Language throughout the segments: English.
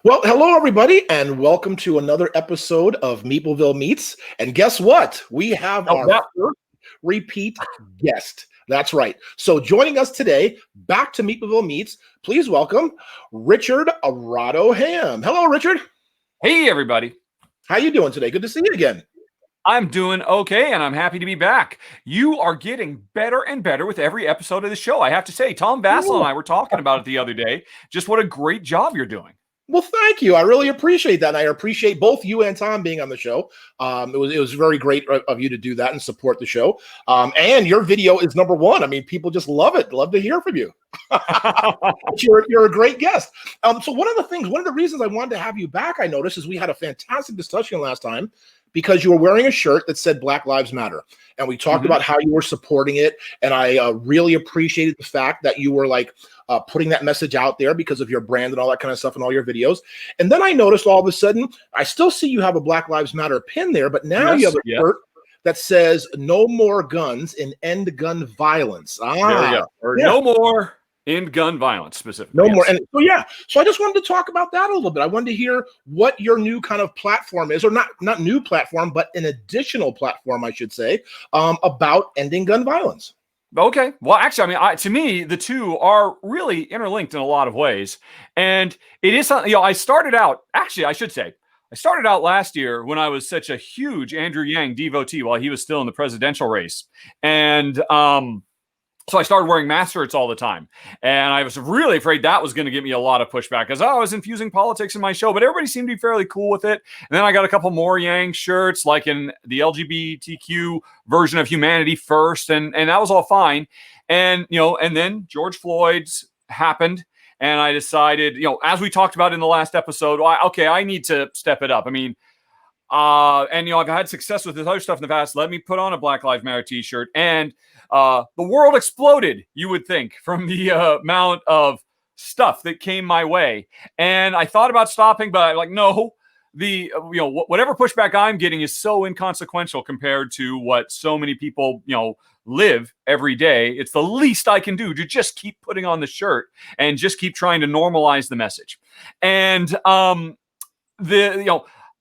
Well, hello, everybody, and welcome to another episode of Meepleville Meets. And guess what? We have our first repeat guest. That's right. So joining us today, back to Meepleville Meets, please welcome Richard Rahdo Ham. Hello, Richard. Hey, everybody. How you doing today? Good to see you again. I'm doing okay, and I'm happy to be back. You are getting better and better with every episode of the show. I have to say, Tom Vassell and I were talking about it the other day. Just what a great job you're doing. Well, thank you. I really appreciate that. And I appreciate both you and Tom being on the show. It was very great of you to do that and support the show. And your video is number one. I mean, people just love it. Love to hear from you. You're a great guest. So one of the reasons I wanted to have you back, I noticed, is we had a fantastic discussion last time because you were wearing a shirt that said Black Lives Matter. And we talked about how you were supporting it. And I really appreciated the fact that you were putting that message out there because of your brand and all that kind of stuff in all your videos. And then I noticed all of a sudden, I still see you have a Black Lives Matter pin there, but now you have a shirt that says no more guns and end gun violence. There we go. Or no more end gun violence specifically. No more. And so I just wanted to talk about that a little bit. I wanted to hear what your new kind of platform is, or not new platform, but an additional platform, I should say, about ending gun violence. Okay. Well, actually, I mean, to me, the two are really interlinked in a lot of ways. And it is something, I started out last year when I was such a huge Andrew Yang devotee while he was still in the presidential race. And, so I started wearing mask shirts all the time. And I was really afraid that was going to get me a lot of pushback because I was infusing politics in my show, but everybody seemed to be fairly cool with it. And then I got a couple more Yang shirts, like in the LGBTQ version of Humanity First. And that was all fine. And, and then George Floyd's happened. And I decided, as we talked about in the last episode, I need to step it up. I mean, I've had success with this other stuff in the past. Let me put on a Black Lives Matter t-shirt. And the world exploded, you would think, from the amount of stuff that came my way. And I thought about stopping, but I'm like, no, whatever pushback I'm getting is so inconsequential compared to what so many people, live every day. It's the least I can do to just keep putting on the shirt and just keep trying to normalize the message. And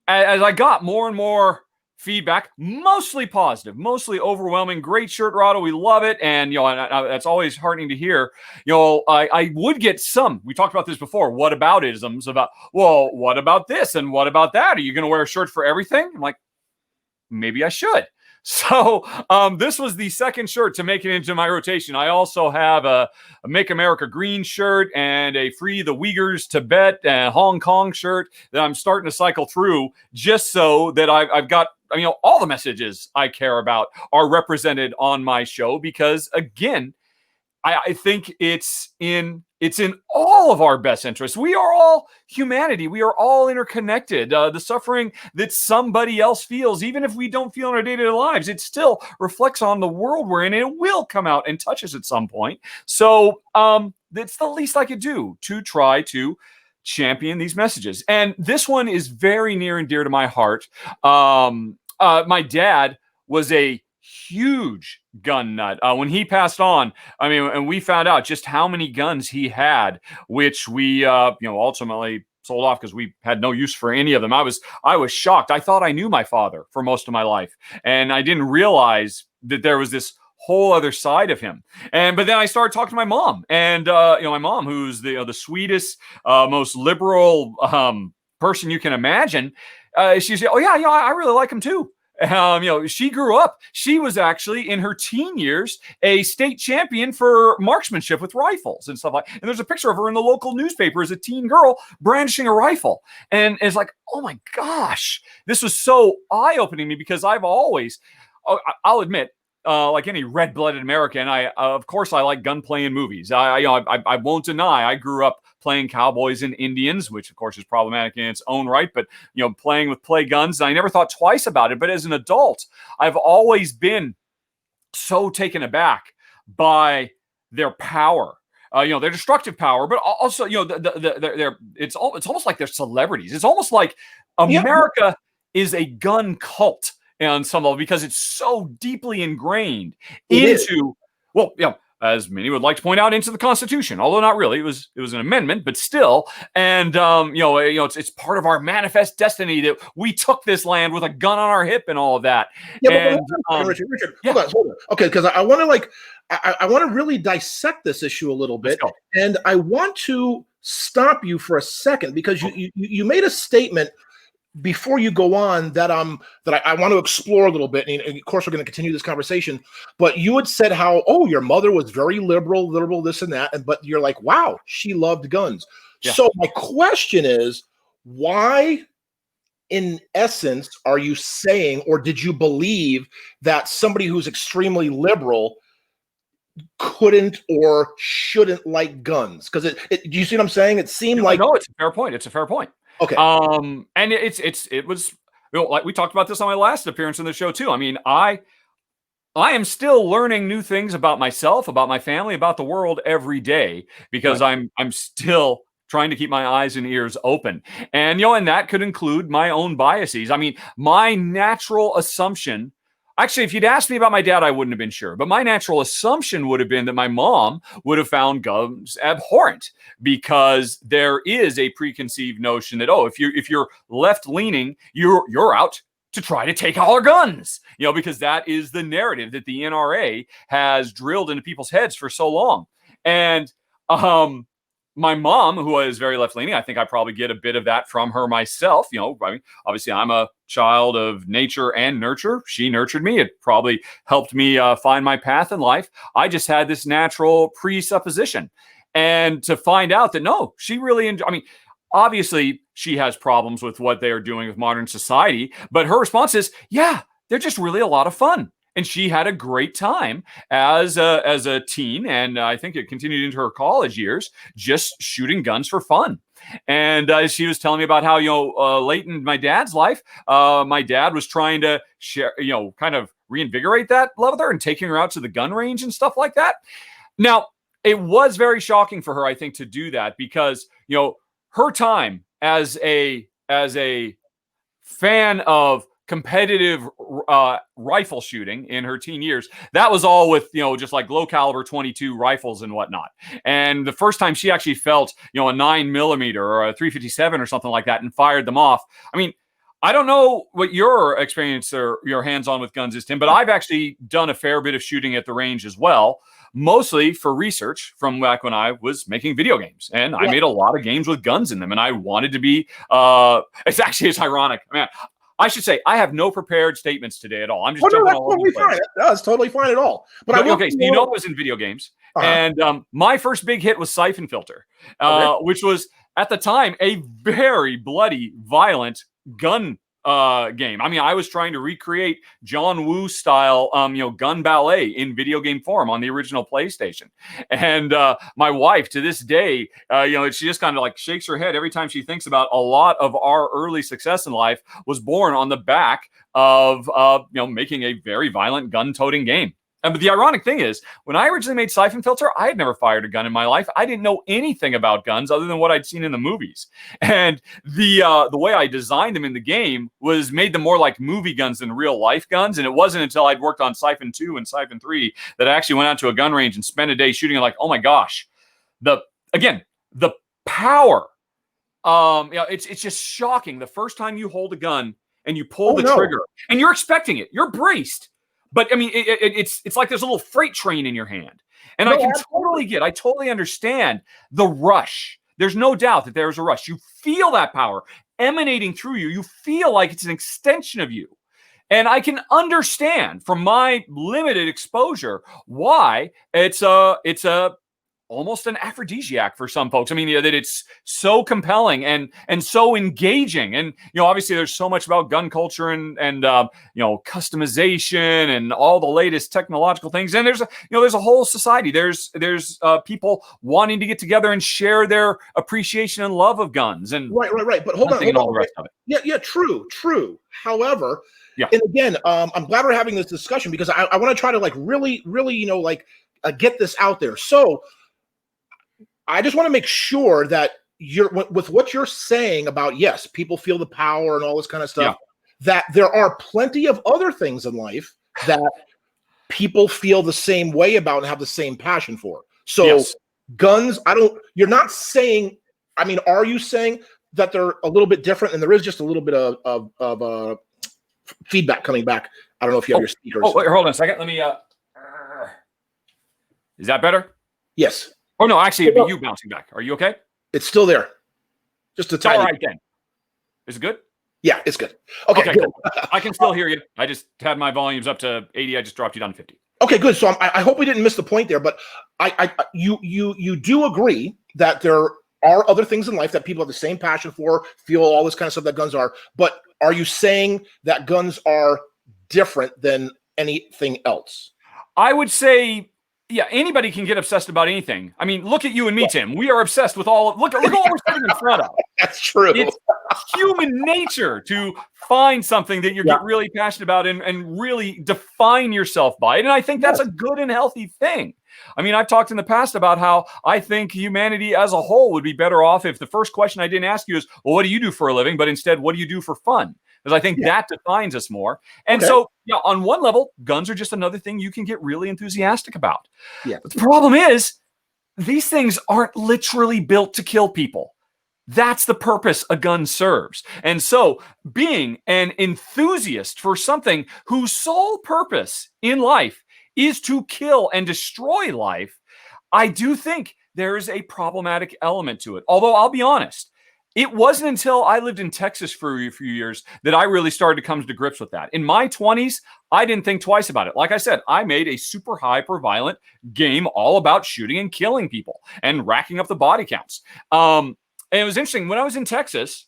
as I got more and more feedback, mostly positive, mostly overwhelming. Great shirt, Rahdo. We love it. And, that's always heartening to hear. I would get some, we talked about this before, what about isms about, well, what about this? And what about that? Are you going to wear a shirt for everything? I'm like, maybe I should. So this was the second shirt to make it into my rotation. I also have a Make America Green shirt and a Free the Uyghurs Tibet and Hong Kong shirt that I'm starting to cycle through just so that I've got, all the messages I care about are represented on my show because, again, I think it's in all of our best interests. We are all humanity. We are all interconnected. The suffering that somebody else feels, even if we don't feel in our day-to-day lives, it still reflects on the world we're in, and it will come out and touch us at some point. So that's the least I could do to try to champion these messages. And this one is very near and dear to my heart. My dad was a huge gun nut. When he passed on, and we found out just how many guns he had, which we, ultimately sold off because we had no use for any of them. I was shocked. I thought I knew my father for most of my life, and I didn't realize that there was this whole other side of him. But then I started talking to my mom, and my mom, who's the sweetest, most liberal person you can imagine. She said, "Oh yeah, I really like him too." She grew up. She was actually in her teen years a state champion for marksmanship with rifles and stuff like. And there's a picture of her in the local newspaper as a teen girl brandishing a rifle. And it's like, oh my gosh, this was so eye-opening to me because I've always, I'll admit, like any red-blooded American, of course I like gunplay in movies. I won't deny I grew up playing cowboys and Indians, which of course is problematic in its own right, but playing with play guns, I never thought twice about it. But as an adult, I've always been so taken aback by their power. Their destructive power, but also, it's almost like they're celebrities. It's almost like America is a gun cult on some level because it's so deeply ingrained into, as many would like to point out, into the Constitution. Although not really, it was an amendment, but still. And it's part of our manifest destiny that we took this land with a gun on our hip and all of that. Yeah, and, but Richard, hold on. Okay, because I want to I want to really dissect this issue a little bit, and I want to stop you for a second because you made a statement before you go on that I want to explore a little bit, and of course we're going to continue this conversation. But you had said how your mother was very liberal, this and that, but you're like, wow, she loved guns. Yeah. So my question is, why, in essence, are you saying, or did you believe that somebody who's extremely liberal couldn't or shouldn't like guns? Because do you see what I'm saying? It seemed like no, it's a fair point. It's a fair point. Okay. And it was like we talked about this on my last appearance on the show too. I mean, I am still learning new things about myself, about my family, about the world every day because I'm still trying to keep my eyes and ears open. And and that could include my own biases. I mean, my natural assumption. Actually, if you'd asked me about my dad, I wouldn't have been sure. But my natural assumption would have been that my mom would have found guns abhorrent because there is a preconceived notion that, if you're left leaning, you're out to try to take all our guns, because that is the narrative that the NRA has drilled into people's heads for so long. And my mom, who is very left-leaning, I think I probably get a bit of that from her myself. I mean, obviously, I'm a child of nature and nurture. She nurtured me. It probably helped me find my path in life. I just had this natural presupposition. And to find out that, no, she really I mean, obviously, she has problems with what they are doing with modern society. But her response is, yeah, they're just really a lot of fun. And she had a great time as a teen, and I think it continued into her college years, just shooting guns for fun. And she was telling me about how, late in my dad's life, my dad was trying to share, kind of reinvigorate that love with her and taking her out to the gun range and stuff like that. Now, it was very shocking for her, I think, to do that because, her time as a fan of competitive rifle shooting in her teen years, that was all with, just like low caliber 22 rifles and whatnot. And the first time she actually felt, a 9mm or a 357 or something like that and fired them off. I mean, I don't know what your experience or your hands-on with guns is, Tim, but I've actually done a fair bit of shooting at the range as well, mostly for research from back when I was making video games. And I made a lot of games with guns in them, and I wanted to be, it's ironic, man. I should say I have no prepared statements today at all. I'm just jumping all over the place. That's totally fine at all. But so it was in video games, and my first big hit was Siphon Filter, which was at the time a very bloody, violent gun game. I mean, I was trying to recreate John Woo style, gun ballet in video game form on the original PlayStation. And my wife, to this day, she just kind of like shakes her head every time she thinks about a lot of our early success in life was born on the back of making a very violent gun-toting game. But the ironic thing is, when I originally made Siphon Filter, I had never fired a gun in my life. I didn't know anything about guns other than what I'd seen in the movies. And the way I designed them in the game was made them more like movie guns than real life guns. And it wasn't until I'd worked on Siphon 2 and Siphon 3 that I actually went out to a gun range and spent a day shooting it like, oh my gosh, the power. It's just shocking. The first time you hold a gun and you pull the trigger and you're expecting it, you're braced. But I mean, it's like there's a little freight train in your hand. And I totally understand the rush. There's no doubt that there's a rush. You feel that power emanating through you. You feel like it's an extension of you. And I can understand from my limited exposure why it's almost an aphrodisiac for some folks. I mean, that it's so compelling and so engaging. And, obviously there's so much about gun culture and customization and all the latest technological things. And there's a whole society. There's people wanting to get together and share their appreciation and love of guns. And right. But hold on. All the rest of it. Yeah. True. However, and again, I'm glad we're having this discussion because I want to try to really, get this out there. So, I just want to make sure that with what you're saying about, yes, people feel the power and all this kind of stuff, that there are plenty of other things in life that people feel the same way about and have the same passion for. So Yes. guns, you're not saying, I mean, are you saying that they're a little bit different? And there is just a little bit of feedback coming back. I don't know if you have your speakers. Oh, wait, hold on a second. Let me, is that better? Yes. Oh, no, actually, it'd be you bouncing back. Are you okay? It's still there. Just a tiny. All right, then. Is it good? Yeah, it's good. Okay, good. Cool. I can still hear you. I just had my volumes up to 80. I just dropped you down to 50. Okay, good. So I hope we didn't miss the point there, but you do agree that there are other things in life that people have the same passion for, feel all this kind of stuff that guns are, but are you saying that guns are different than anything else? I would say, yeah, anybody can get obsessed about anything. I mean, look at you and me, Tim. We are obsessed with look at what we're sitting in front of. That's true. It's human nature to find something that you get really passionate about and really define yourself by it. And I think that's a good and healthy thing. I mean, I've talked in the past about how I think humanity as a whole would be better off if the first question I didn't ask you is, well, what do you do for a living? But instead, what do you do for fun? Because I think that defines us more. And so, on one level, guns are just another thing you can get really enthusiastic about. Yeah. But the problem is, these things aren't literally built to kill people. That's the purpose a gun serves. And so, being an enthusiast for something whose sole purpose in life is to kill and destroy life, I do think there is a problematic element to it. Although, I'll be honest, it wasn't until I lived in Texas for a few years that I really started to come to grips with that. In my 20s, I didn't think twice about it. Like I said, I made a super hyper-violent game all about shooting and killing people and racking up the body counts. And it was interesting. When I was in Texas,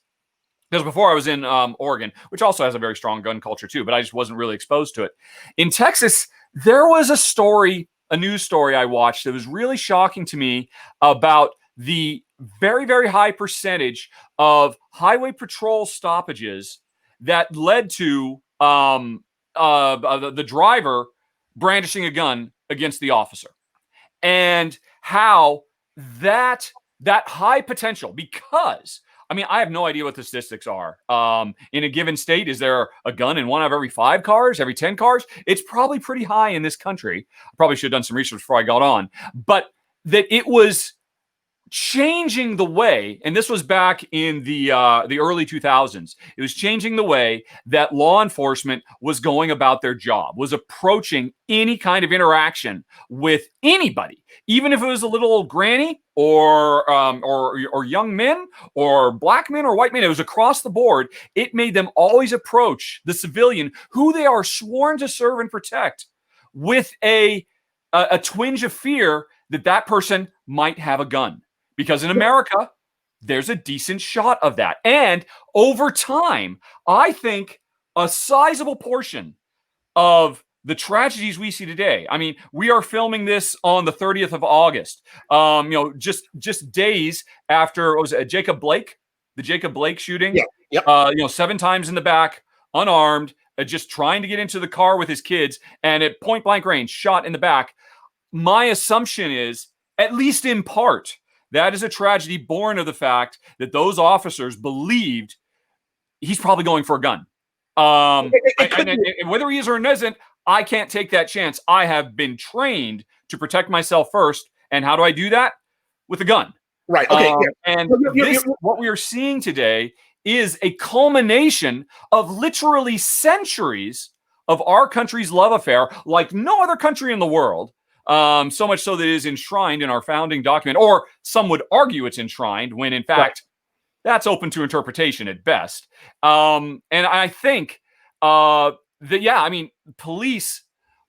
because before I was in Oregon, which also has a very strong gun culture too, but I just wasn't really exposed to it. In Texas, there was a news story I watched that was really shocking to me about the very, very high percentage of highway patrol stoppages that led to the driver brandishing a gun against the officer, and how that high potential, because I mean, I have no idea what the statistics are. In a given state, is there a gun in one out of every 5 cars, every 10 cars? It's probably pretty high in this country. I probably should have done some research before I got on, but that it was changing the way, and this was back in the early 2000s, it was changing the way that law enforcement was going about their job, was approaching any kind of interaction with anybody, even if it was a little old granny or young men or black men or white men. It was across the board. It made them always approach the civilian who they are sworn to serve and protect with a twinge of fear that person might have a gun. Because in America, there's a decent shot of that. And over time, I think a sizable portion of the tragedies we see today, I mean, we are filming this on the 30th of August, just days after, what was it, Jacob Blake? The Jacob Blake shooting? Yeah. Yep. 7 times in the back, unarmed, just trying to get into the car with his kids, and at point blank range, shot in the back. My assumption is, at least in part, that is a tragedy born of the fact that those officers believed he's probably going for a gun. And whether he is or isn't, I can't take that chance. I have been trained to protect myself first. And how do I do that? With a gun. Right. Okay. And what we are seeing today is a culmination of literally centuries of our country's love affair like no other country in the world. So much so that it is enshrined in our founding document, or some would argue it's enshrined when in fact that's open to interpretation at best. And I think police,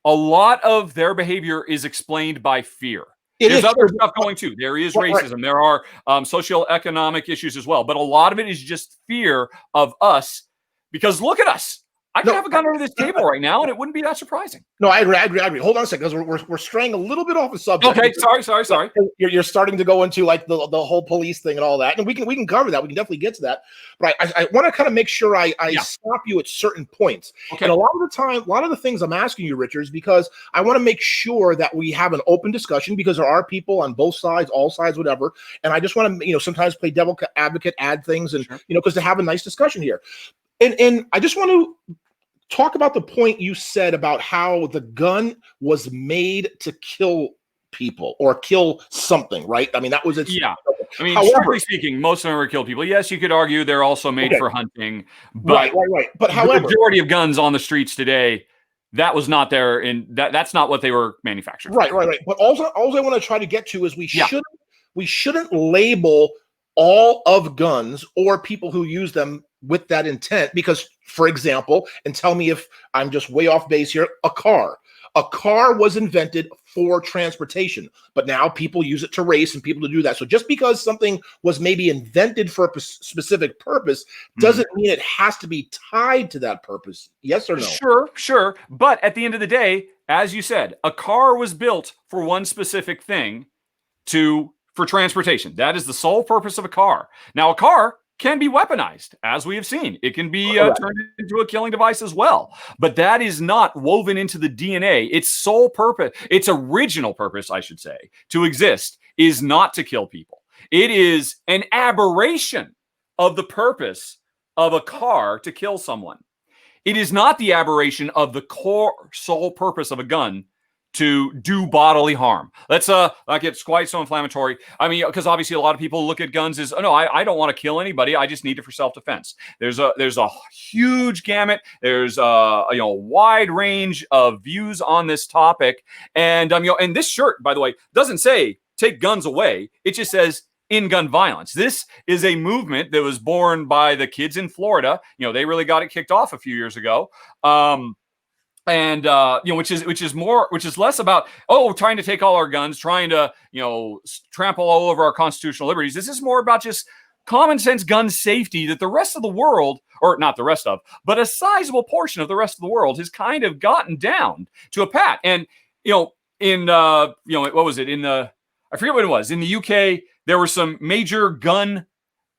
a lot of their behavior is explained by fear. There's other stuff going too. There is racism. There are socioeconomic issues as well. But a lot of it is just fear of us, because look at us. I could have a gun under this table right now, and it wouldn't be that surprising. No, I agree. Hold on a second, because we're straying a little bit off the subject. Okay, sorry. You're starting to go into like the whole police thing and all that, and we can cover that. We can definitely get to that. But I want to kind of make sure I stop you at certain points. Okay. And a lot of the time, a lot of the things I'm asking you, Richard, is because I want to make sure that we have an open discussion, because there are people on both sides, all sides, whatever. And I just want to, sometimes play devil advocate, add things, and because to have a nice discussion here. And I just want to talk about the point you said about how the gun was made to kill people or kill something, right? I mean, that was its. Yeah. I mean, However, strictly speaking, most of them are kill people. Yes, you could argue they're also made for hunting, but right. But the however, majority of guns on the streets today, that was not there, and that's not what they were manufactured. Right. But all I want to try to get to is we Yeah. shouldn't label all of guns or people who use them with that intent, because, for example, and tell me if I'm just way off base here, a car was invented for transportation, but now people use it to race and people to do that. So just because something was maybe invented for a specific purpose doesn't mean it has to be tied to that purpose. Yes or no? Sure. But at the end of the day, as you said, a car was built for one specific thing, for transportation. That is the sole purpose of a car. Now, a car can be weaponized, as we have seen. It can be turned into a killing device as well. But that is not woven into the DNA. Its sole purpose, its original purpose, I should say, to exist is not to kill people. It is an aberration of the purpose of a car to kill someone. It is not the aberration of the core sole purpose of a gun to do bodily harm. That's like, it's quite so inflammatory. I mean, because obviously a lot of people look at guns as, oh no, I don't want to kill anybody. I just need it for self-defense. There's a huge gamut. There's a wide range of views on this topic. And and this shirt, by the way, doesn't say take guns away. It just says in gun violence. This is a movement that was born by the kids in Florida. They really got it kicked off a few years ago. And which is less about trying to take all our guns, trying to trample all over our constitutional liberties. This is more about just common sense gun safety that the rest of the world, or not the rest of, but a sizable portion of the rest of the world has kind of gotten down to a pat. And what was it I forget what it was in the UK. There were some major gun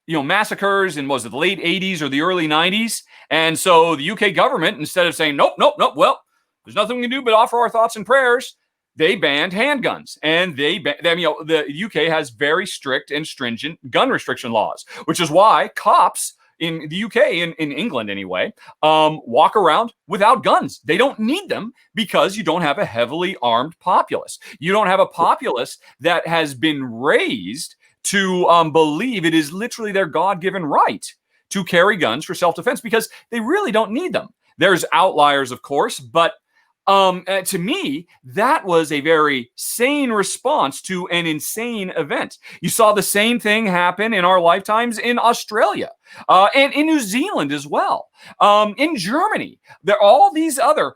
massacres in, was it the late 80s or the early 90s? And so the UK government, instead of saying, nope, well, there's nothing we can do but offer our thoughts and prayers, they banned handguns. And the UK has very strict and stringent gun restriction laws, which is why cops in the UK, in England anyway, walk around without guns. They don't need them because you don't have a heavily armed populace. You don't have a populace that has been raised to believe it is literally their God-given right to carry guns for self-defense, because they really don't need them. There's outliers, of course, but to me, that was a very sane response to an insane event. You saw the same thing happen in our lifetimes in Australia and in New Zealand as well. In Germany, there are all these other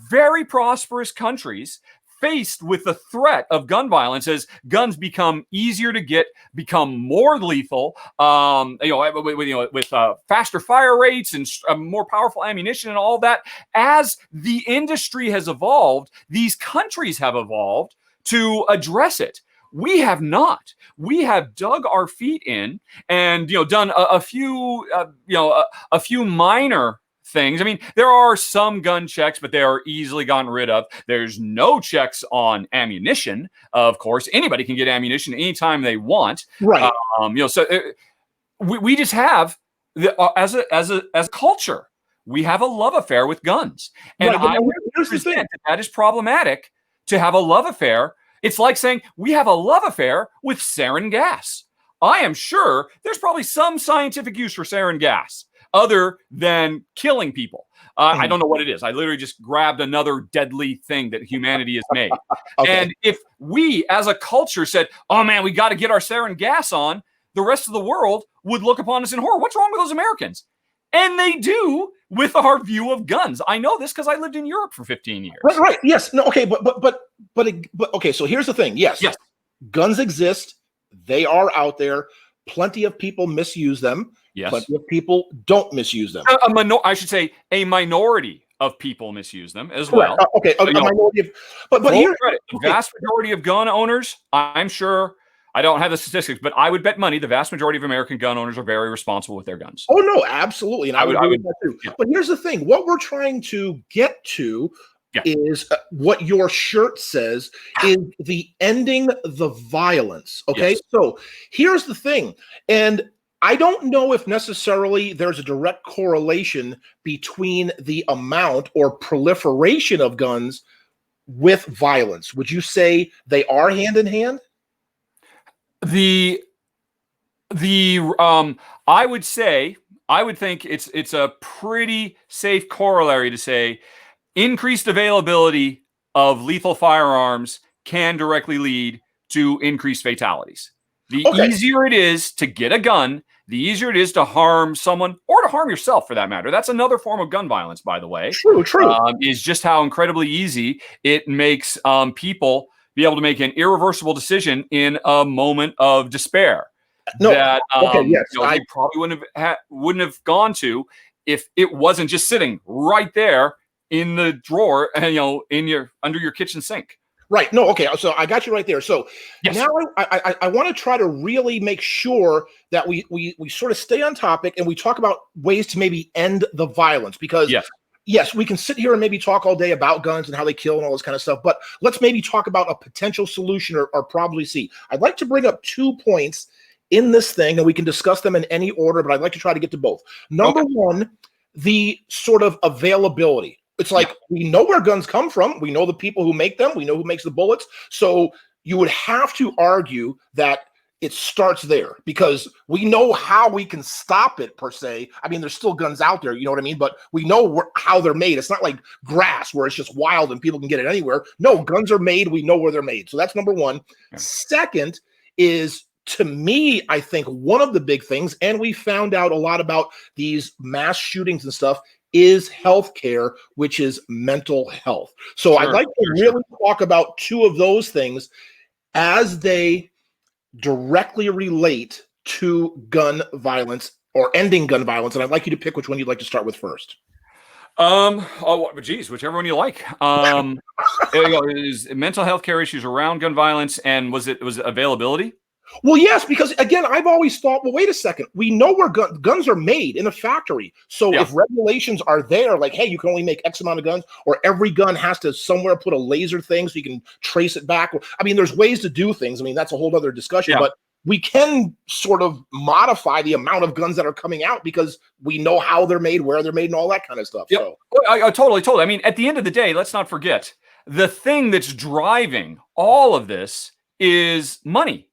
very prosperous countries faced with the threat of gun violence as guns become easier to get, become more lethal, with faster fire rates and more powerful ammunition and all that. As the industry has evolved, these countries have evolved to address it. We have not. We have dug our feet in and done a few minor things. I mean, there are some gun checks, but they are easily gotten rid of. There's no checks on ammunition. Of course, anybody can get ammunition anytime they want. Right. So we just have as a culture, we have a love affair with guns, and I would present that is problematic to have a love affair. It's like saying we have a love affair with sarin gas. I am sure there's probably some scientific use for sarin gas other than killing people. I don't know what it is. I literally just grabbed another deadly thing that humanity has made. Okay. And if we as a culture said, oh man, we got to get our sarin gas on, the rest of the world would look upon us in horror. What's wrong with those Americans? And they do with our view of guns. I know this because I lived in Europe for 15 years. Right. Yes. No. Okay. But okay. So here's the thing. Yes. Guns exist. They are out there. Plenty of people misuse them. Yes. Plenty of people don't misuse them. I should say a minority of people misuse them as well. Okay. A minority of, but here, the vast majority of gun owners, I'm sure. I don't have the statistics, but I would bet money the vast majority of American gun owners are very responsible with their guns. Oh no, absolutely, and I would agree with that too. Yeah. But here's the thing: what we're trying to get to is what your shirt says is the ending the violence. Okay, so here's the thing, and I don't know if necessarily there's a direct correlation between the amount or proliferation of guns with violence. Would you say they are hand in hand? I would say, I would think it's a pretty safe corollary to say increased availability of lethal firearms can directly lead to increased fatalities. The easier it is to get a gun, the easier it is to harm someone or to harm yourself for that matter. That's another form of gun violence, by the way. True. Is just how incredibly easy it makes people be able to make an irreversible decision in a moment of despair. That they probably wouldn't have gone to if it wasn't just sitting right there in the drawer and under your kitchen sink. Right. No. Okay. So I got you right there. So now I want to try to really make sure that we sort of stay on topic and we talk about ways to maybe end the violence, because yes, we can sit here and maybe talk all day about guns and how they kill and all this kind of stuff, but let's maybe talk about a potential solution or probably see. I'd like to bring up 2 points in this thing, and we can discuss them in any order, but I'd like to try to get to both. Number one, the sort of availability. It's like we know where guns come from. We know the people who make them. We know who makes the bullets. So you would have to argue that it starts there, because we know how we can stop it, per se. I mean, there's still guns out there, you know what I mean? But we know how they're made. It's not like grass where it's just wild and people can get it anywhere. No, guns are made. We know where they're made. So that's number one. Yeah. Second is, to me, I think one of the big things, and we found out a lot about these mass shootings and stuff, is healthcare, which is mental health. So I'd like to really talk about 2 of those things as they directly relate to gun violence or ending gun violence. And I'd like you to pick which one you'd like to start with first. Whichever one you like. There you go. Is mental health care issues around gun violence, and was it availability? Well, yes, because again, I've always thought, well, wait a second. We know where guns are made in a factory. So if regulations are there, like, hey, you can only make X amount of guns, or every gun has to somewhere put a laser thing so you can trace it back. I mean, there's ways to do things. I mean, that's a whole other discussion, but we can sort of modify the amount of guns that are coming out because we know how they're made, where they're made, and all that kind of stuff. Yep. So. I totally. I mean, at the end of the day, let's not forget, the thing that's driving all of this is money.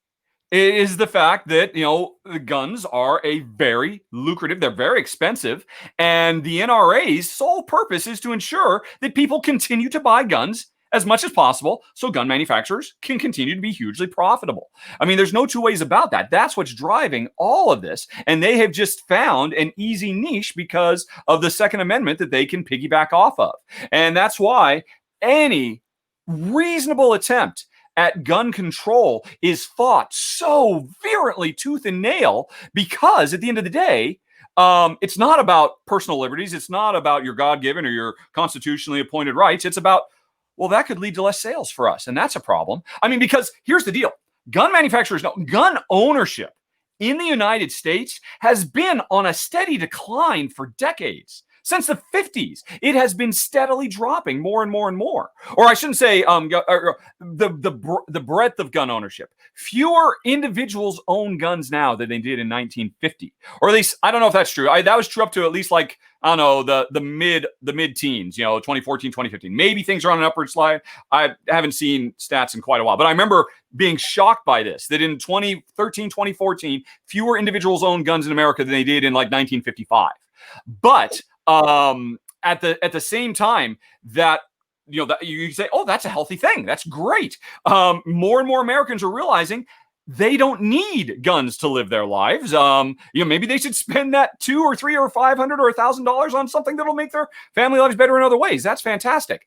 It is the fact that, the guns are a very lucrative, they're very expensive, and the NRA's sole purpose is to ensure that people continue to buy guns as much as possible so gun manufacturers can continue to be hugely profitable. I mean, there's no 2 ways about that. That's what's driving all of this, and they have just found an easy niche because of the Second Amendment that they can piggyback off of. And that's why any reasonable attempt at gun control is fought so virulently tooth and nail, because at the end of the day, it's not about personal liberties. It's not about your God-given or your constitutionally appointed rights. It's about, well, that could lead to less sales for us. And that's a problem. I mean, because here's the deal. Gun manufacturers know gun ownership in the United States has been on a steady decline for decades. Since the 50s, it has been steadily dropping more and more and more. Or I shouldn't say the breadth of gun ownership. Fewer individuals own guns now than they did in 1950. Or at least, I don't know if that's true. That was true up to at least like, I don't know, the mid-teens, 2014, 2015. Maybe things are on an upward slide. I haven't seen stats in quite a while. But I remember being shocked by this, that in 2013, 2014, fewer individuals own guns in America than they did in like 1955. But at the same time that, that you say, oh, that's a healthy thing. That's great. More and more Americans are realizing they don't need guns to live their lives. Maybe they should spend that $200 or $300 or $500 or $1,000 on something that'll make their family lives better in other ways. That's fantastic.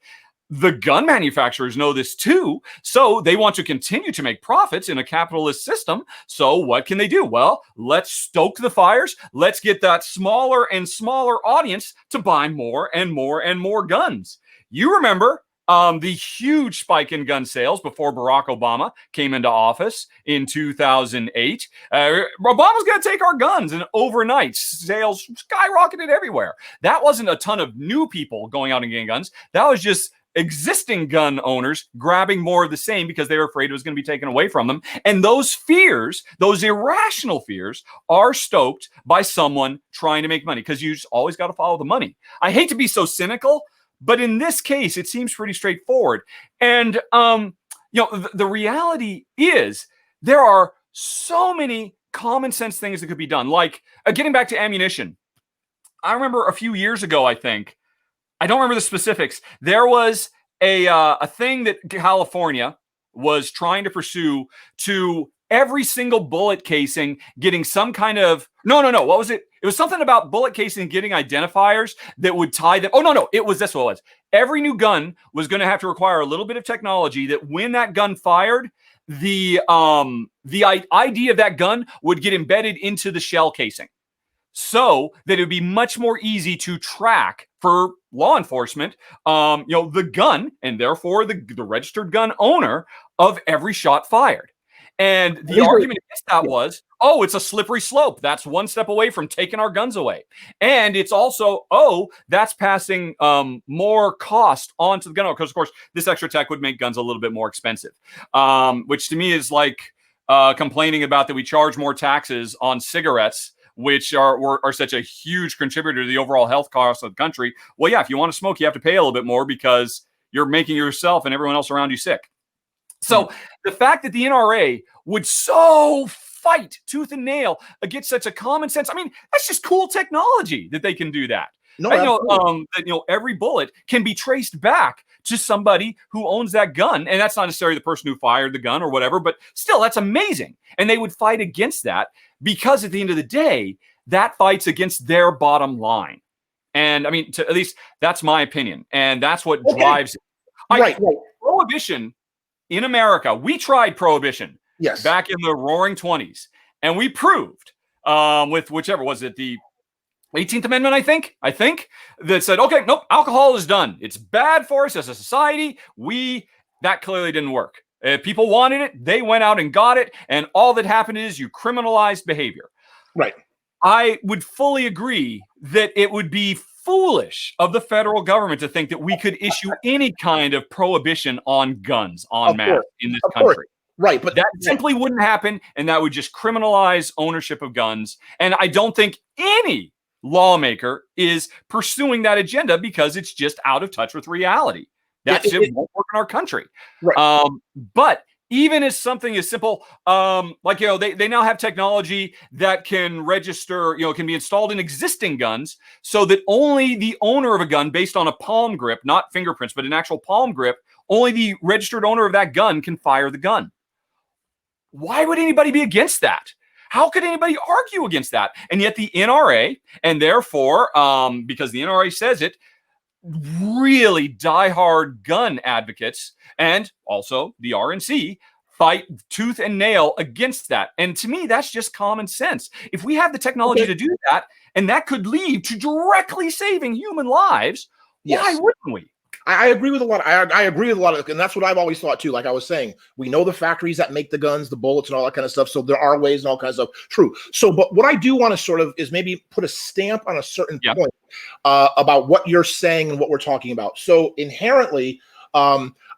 The gun manufacturers know this too, so they want to continue to make profits in a capitalist system. So what can they do? Well, let's stoke the fires. Let's get that smaller and smaller audience to buy more and more and more guns. You remember the huge spike in gun sales before Barack Obama came into office in 2008. Obama's going to take our guns, and overnight sales skyrocketed everywhere. That wasn't a ton of new people going out and getting guns. That was just existing gun owners grabbing more of the same because they were afraid it was going to be taken away from them. And those fears, those irrational fears, are stoked by someone trying to make money, because you just always got to follow the money. I hate to be so cynical, but in this case, it seems pretty straightforward. And, the reality is there are so many common sense things that could be done. Like getting back to ammunition. I remember a few years ago, I don't remember the specifics. There was a thing that California was trying to pursue, to every single bullet casing getting some kind of what was it? It was something about bullet casing getting identifiers that would tie them. That's what it was. Every new gun was going to have to require a little bit of technology that when that gun fired, the ID of that gun would get embedded into the shell casing, so that it would be much more easy to track for law enforcement, the gun, and therefore the registered gun owner of every shot fired. And the argument against that was, it's a slippery slope. That's one step away from taking our guns away. And it's also, that's passing more cost onto the gun owner, because, of course, this extra tech would make guns a little bit more expensive, which to me is like complaining about that we charge more taxes on cigarettes, which are such a huge contributor to the overall health costs of the country. Well, yeah, if you want to smoke, you have to pay a little bit more because you're making yourself and everyone else around you sick. So the fact that the NRA would so fight tooth and nail against such a common sense, that's just cool technology that they can do that. Every bullet can be traced back to somebody who owns that gun. And that's not necessarily the person who fired the gun or whatever, but still, that's amazing. And they would fight against that because at the end of the day, that fights against their bottom line. And at least that's my opinion. And that's what drives it. Right. Prohibition in America, we tried prohibition back in the roaring 20s. And we proved with whichever, was it the 18th Amendment, I think, that said, okay, nope, alcohol is done. It's bad for us as a society. That clearly didn't work. If people wanted it, they went out and got it. And all that happened is you criminalized behavior. Right. I would fully agree that it would be foolish of the federal government to think that we could issue any kind of prohibition on guns en masse in this country. Right. But that simply wouldn't happen. And that would just criminalize ownership of guns. And I don't think any lawmaker is pursuing that agenda because it's just out of touch with reality. That shit won't work in our country. Right. But even as something as simple, they now have technology that can register, can be installed in existing guns so that only the owner of a gun, based on a palm grip, not fingerprints, but an actual palm grip, only the registered owner of that gun can fire the gun. Why would anybody be against that? How could anybody argue against that? And yet the NRA, and therefore, because the NRA says it, really diehard gun advocates, and also the RNC, fight tooth and nail against that. And to me, that's just common sense. If we have the technology to do that, and that could lead to directly saving human lives, why wouldn't we? I agree with a lot. I agree with a lot of, and that's what I've always thought too. Like I was saying, we know the factories that make the guns, the bullets, and all that kind of stuff. So there are ways and all kinds of stuff. True. So, but what I do want to sort of is maybe put a stamp on a certain point about what you're saying and what we're talking about. So inherently,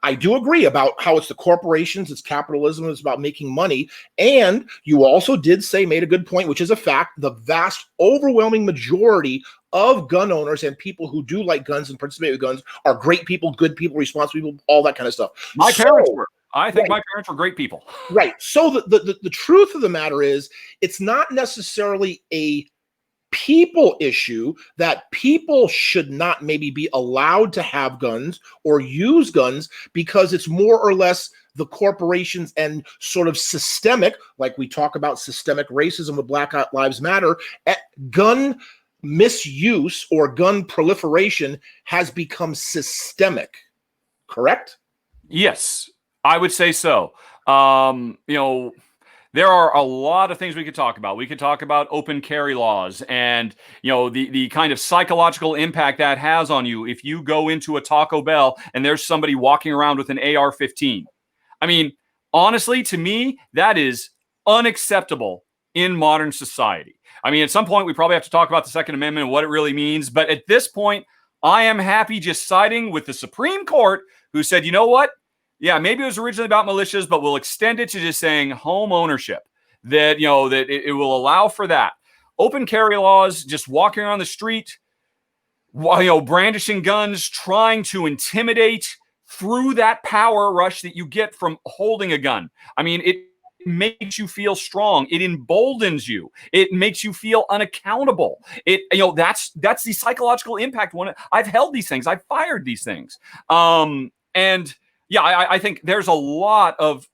I do agree about how it's the corporations, it's capitalism, it's about making money. And you also made a good point, which is a fact. The vast, overwhelming majority of gun owners and people who do like guns and participate with guns are great people, good people, responsible people, all that kind of stuff. My parents were. I think my parents were great people. Right. So the truth of the matter is, it's not necessarily a people issue that people should not maybe be allowed to have guns or use guns, because it's more or less the corporations and sort of systemic, like we talk about systemic racism with Black Lives Matter, gun misuse or gun proliferation has become systemic, correct? Yes, I would say so. There are a lot of things we could talk about. We could talk about open carry laws and, the kind of psychological impact that has on you if you go into a Taco Bell and there's somebody walking around with an AR-15. Honestly, to me, that is unacceptable in modern society. At some point, we probably have to talk about the Second Amendment and what it really means. But at this point, I am happy just siding with the Supreme Court, who said, you know what? Yeah, maybe it was originally about militias, but we'll extend it to just saying home ownership. That, that it will allow for that. Open carry laws, just walking around the street, brandishing guns, trying to intimidate through that power rush that you get from holding a gun. I mean, it makes you feel strong. It emboldens you. It makes you feel unaccountable. That's the psychological impact. When I've held these things, I've fired these things. I think there's a lot of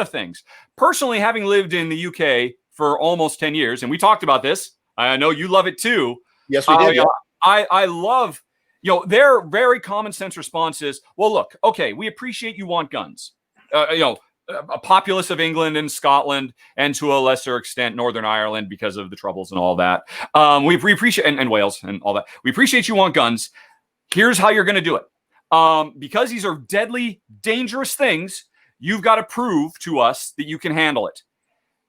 things. Personally, having lived in the UK for almost 10 years, and we talked about this. I know you love it too. Yes, we did. I love, their very common sense response is, well, look, okay, we appreciate you want guns. A populace of England and Scotland, and to a lesser extent, Northern Ireland because of the Troubles and all that. We appreciate, and Wales and all that. We appreciate you want guns. Here's how you're going to do it. Because these are deadly, dangerous things, you've got to prove to us that you can handle it.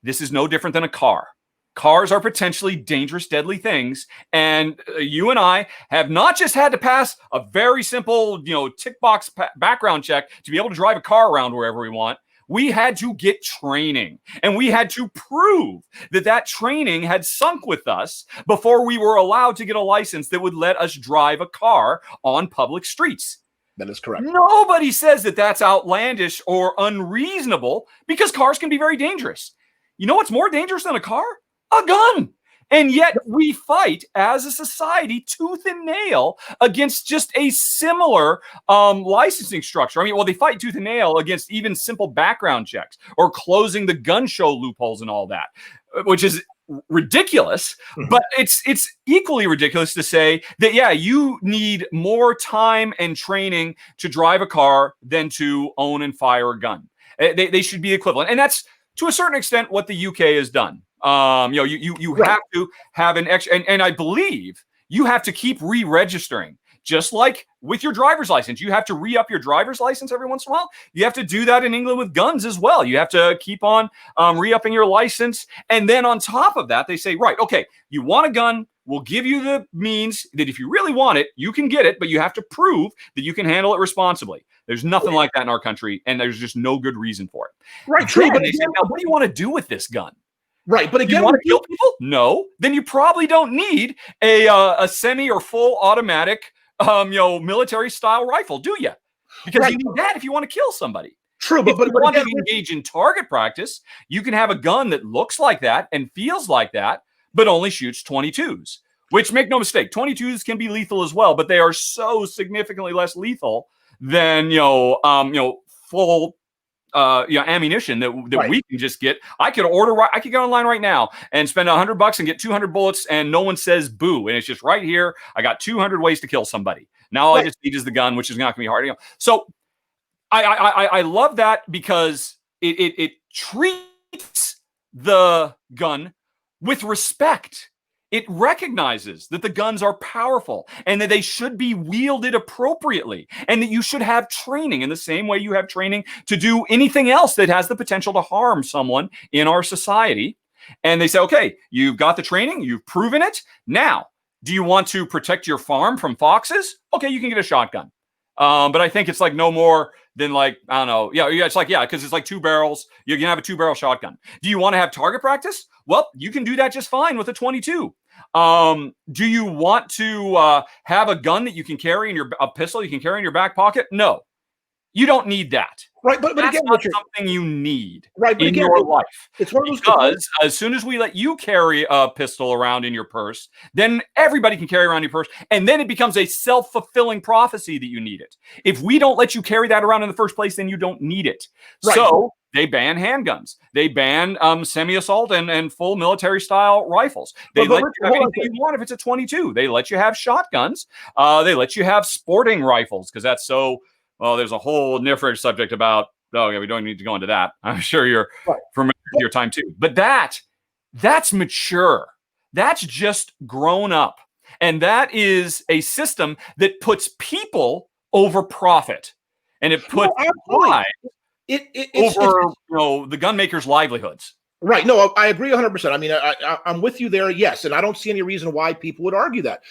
This is no different than a car. Cars are potentially dangerous, deadly things. And you and I have not just had to pass a very simple, tick box background check to be able to drive a car around wherever we want. We had to get training, and we had to prove that training had sunk with us before we were allowed to get a license that would let us drive a car on public streets. That is correct. Nobody says that that's outlandish or unreasonable, because cars can be very dangerous. You know what's more dangerous than a car? A gun. And yet we fight as a society tooth and nail against just a similar licensing structure. I mean, they fight tooth and nail against even simple background checks or closing the gun show loopholes and all that, which is ridiculous. Mm-hmm. But it's equally ridiculous to say that, you need more time and training to drive a car than to own and fire a gun. They should be equivalent. And that's, to a certain extent, what the UK has done. You right. have to have an extra, and I believe you have to keep re-registering, just like with your driver's license. You have to re-up your driver's license every once in a while. You have to do that in England with guns as well. You have to keep on re-upping your license. And then on top of that, they say, right, okay, you want a gun. We'll give you the means that if you really want it, you can get it, but you have to prove that you can handle it responsibly. There's nothing like that in our country, and there's just no good reason for it. Right, true. But they say, now, what do you want to do with this gun? Right, but again, you want to kill people? No. Then you probably don't need a semi or full automatic, military style rifle, do you? Because you need that if you want to kill somebody. True, but if you want to engage in target practice, you can have a gun that looks like that and feels like that, but only shoots 22s. Which, make no mistake, 22s can be lethal as well, but they are so significantly less lethal than full. Ammunition that we can just get. I could get online right now and spend $100 and get 200 bullets, and no one says boo. And it's just right here. I got 200 ways to kill somebody. Now all I just need is the gun, which is not going to be hard. So I love that because it treats the gun with respect. It recognizes that the guns are powerful and that they should be wielded appropriately, and that you should have training in the same way you have training to do anything else that has the potential to harm someone in our society. And they say, okay, you've got the training, you've proven it. Now, do you want to protect your farm from foxes? Okay, you can get a shotgun. But I think it's like no more than I don't know. It's because it's like 2 barrels. You can have a 2-barrel shotgun. Do you want to have target practice? Well, you can do that just fine with a 22. Do you want to have a gun that you can carry a pistol you can carry in your back pocket? No, you don't need that. Right, but that's again, not something you need in again, your life. It's one of those because as soon as we let you carry a pistol around in your purse, then everybody can carry around your purse, and then it becomes a self-fulfilling prophecy that you need it. If we don't let you carry that around in the first place, then you don't need it. Right. So they ban handguns. They ban semi-assault and full military-style rifles. They let you have anything you want if it's a 22. They let you have shotguns. They let you have sporting rifles because that's so. Well, there's a whole different subject about. Oh, yeah, we don't need to go into that. I'm sure you're familiar with your time too. But that's mature. That's just grown up, and that is a system that puts people over profit, and it puts pride over the gun makers' livelihoods. Right. No, I agree 100%. I mean, I'm with you there. Yes, and I don't see any reason why people would argue that.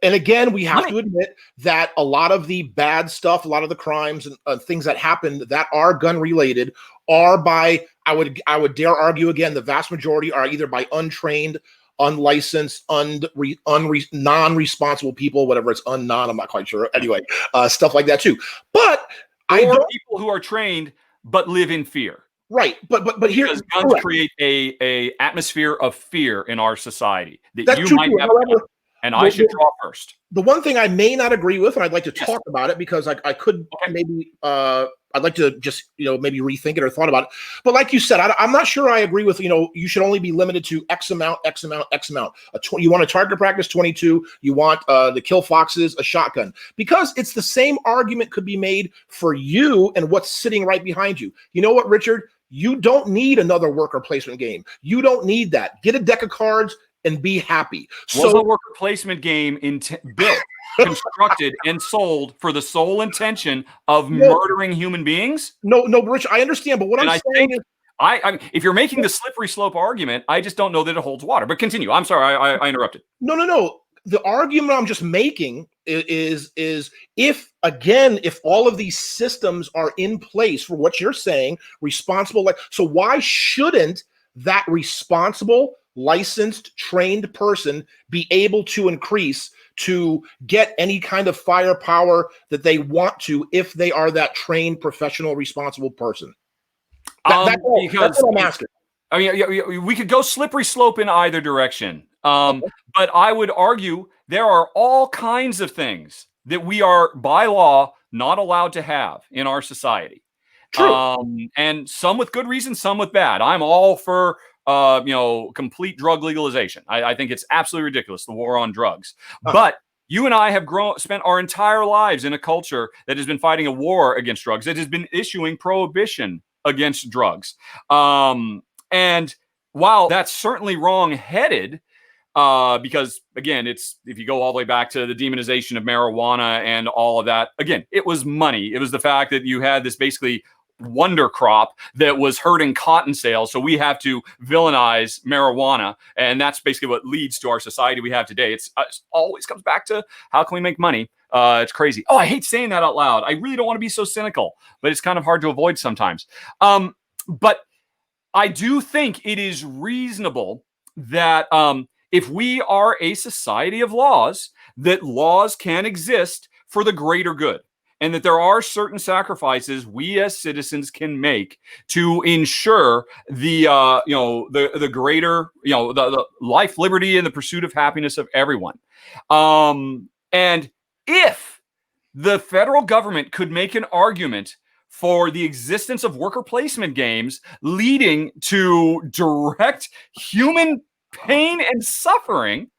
And again, we have to admit that a lot of the bad stuff, a lot of the crimes and things that happened that are gun related are by, I would dare argue again, the vast majority are either by untrained, unlicensed, non-responsible people, whatever it's I'm not quite sure. Anyway, stuff like that too. But people who are trained but live in fear. Right, but here guns create a atmosphere of fear in our society that that's you true, might have, and I should draw first. The one thing I may not agree with, and I'd like to talk about it because I could maybe I'd like to just maybe rethink it or thought about it. But like you said, I'm not sure I agree with you should only be limited to X amount. You want a target practice 22. You want the kill foxes a shotgun, because it's the same argument could be made for you and what's sitting right behind you. You know what, Richard? You don't need another worker placement game. You don't need that. Get a deck of cards and be happy. Was a worker placement game built, constructed, and sold for the sole intention of murdering human beings? No, Rich, I understand, but what I'm saying is, if you're making the slippery slope argument, I just don't know that it holds water. But continue. I'm sorry, I interrupted. No. The argument I'm just making is if all of these systems are in place for what you're saying, responsible, so why shouldn't that responsible, licensed, trained person be able to increase to get any kind of firepower that they want to if they are that trained, professional, responsible person? That's what I'm asking. I mean, we could go slippery slope in either direction. But I would argue there are all kinds of things that we are by law not allowed to have in our society. True. And some with good reason, some with bad. I'm all for complete drug legalization. I think it's absolutely ridiculous, the war on drugs. But you and I have spent our entire lives in a culture that has been fighting a war against drugs, that has been issuing prohibition against drugs. And while that's certainly wrong-headed, because again, if you go all the way back to the demonization of marijuana and all of that, again, it was money. It was the fact that you had this basically wonder crop that was hurting cotton sales. So we have to villainize marijuana. And that's basically what leads to our society we have today. It always comes back to how can we make money? It's crazy. Oh, I hate saying that out loud. I really don't want to be so cynical, but it's kind of hard to avoid sometimes. But I do think it is reasonable that if we are a society of laws, that laws can exist for the greater good, and that there are certain sacrifices we as citizens can make to ensure the greater, the life, liberty, and the pursuit of happiness of everyone. And if the federal government could make an argument for the existence of worker placement games leading to direct human pain and suffering,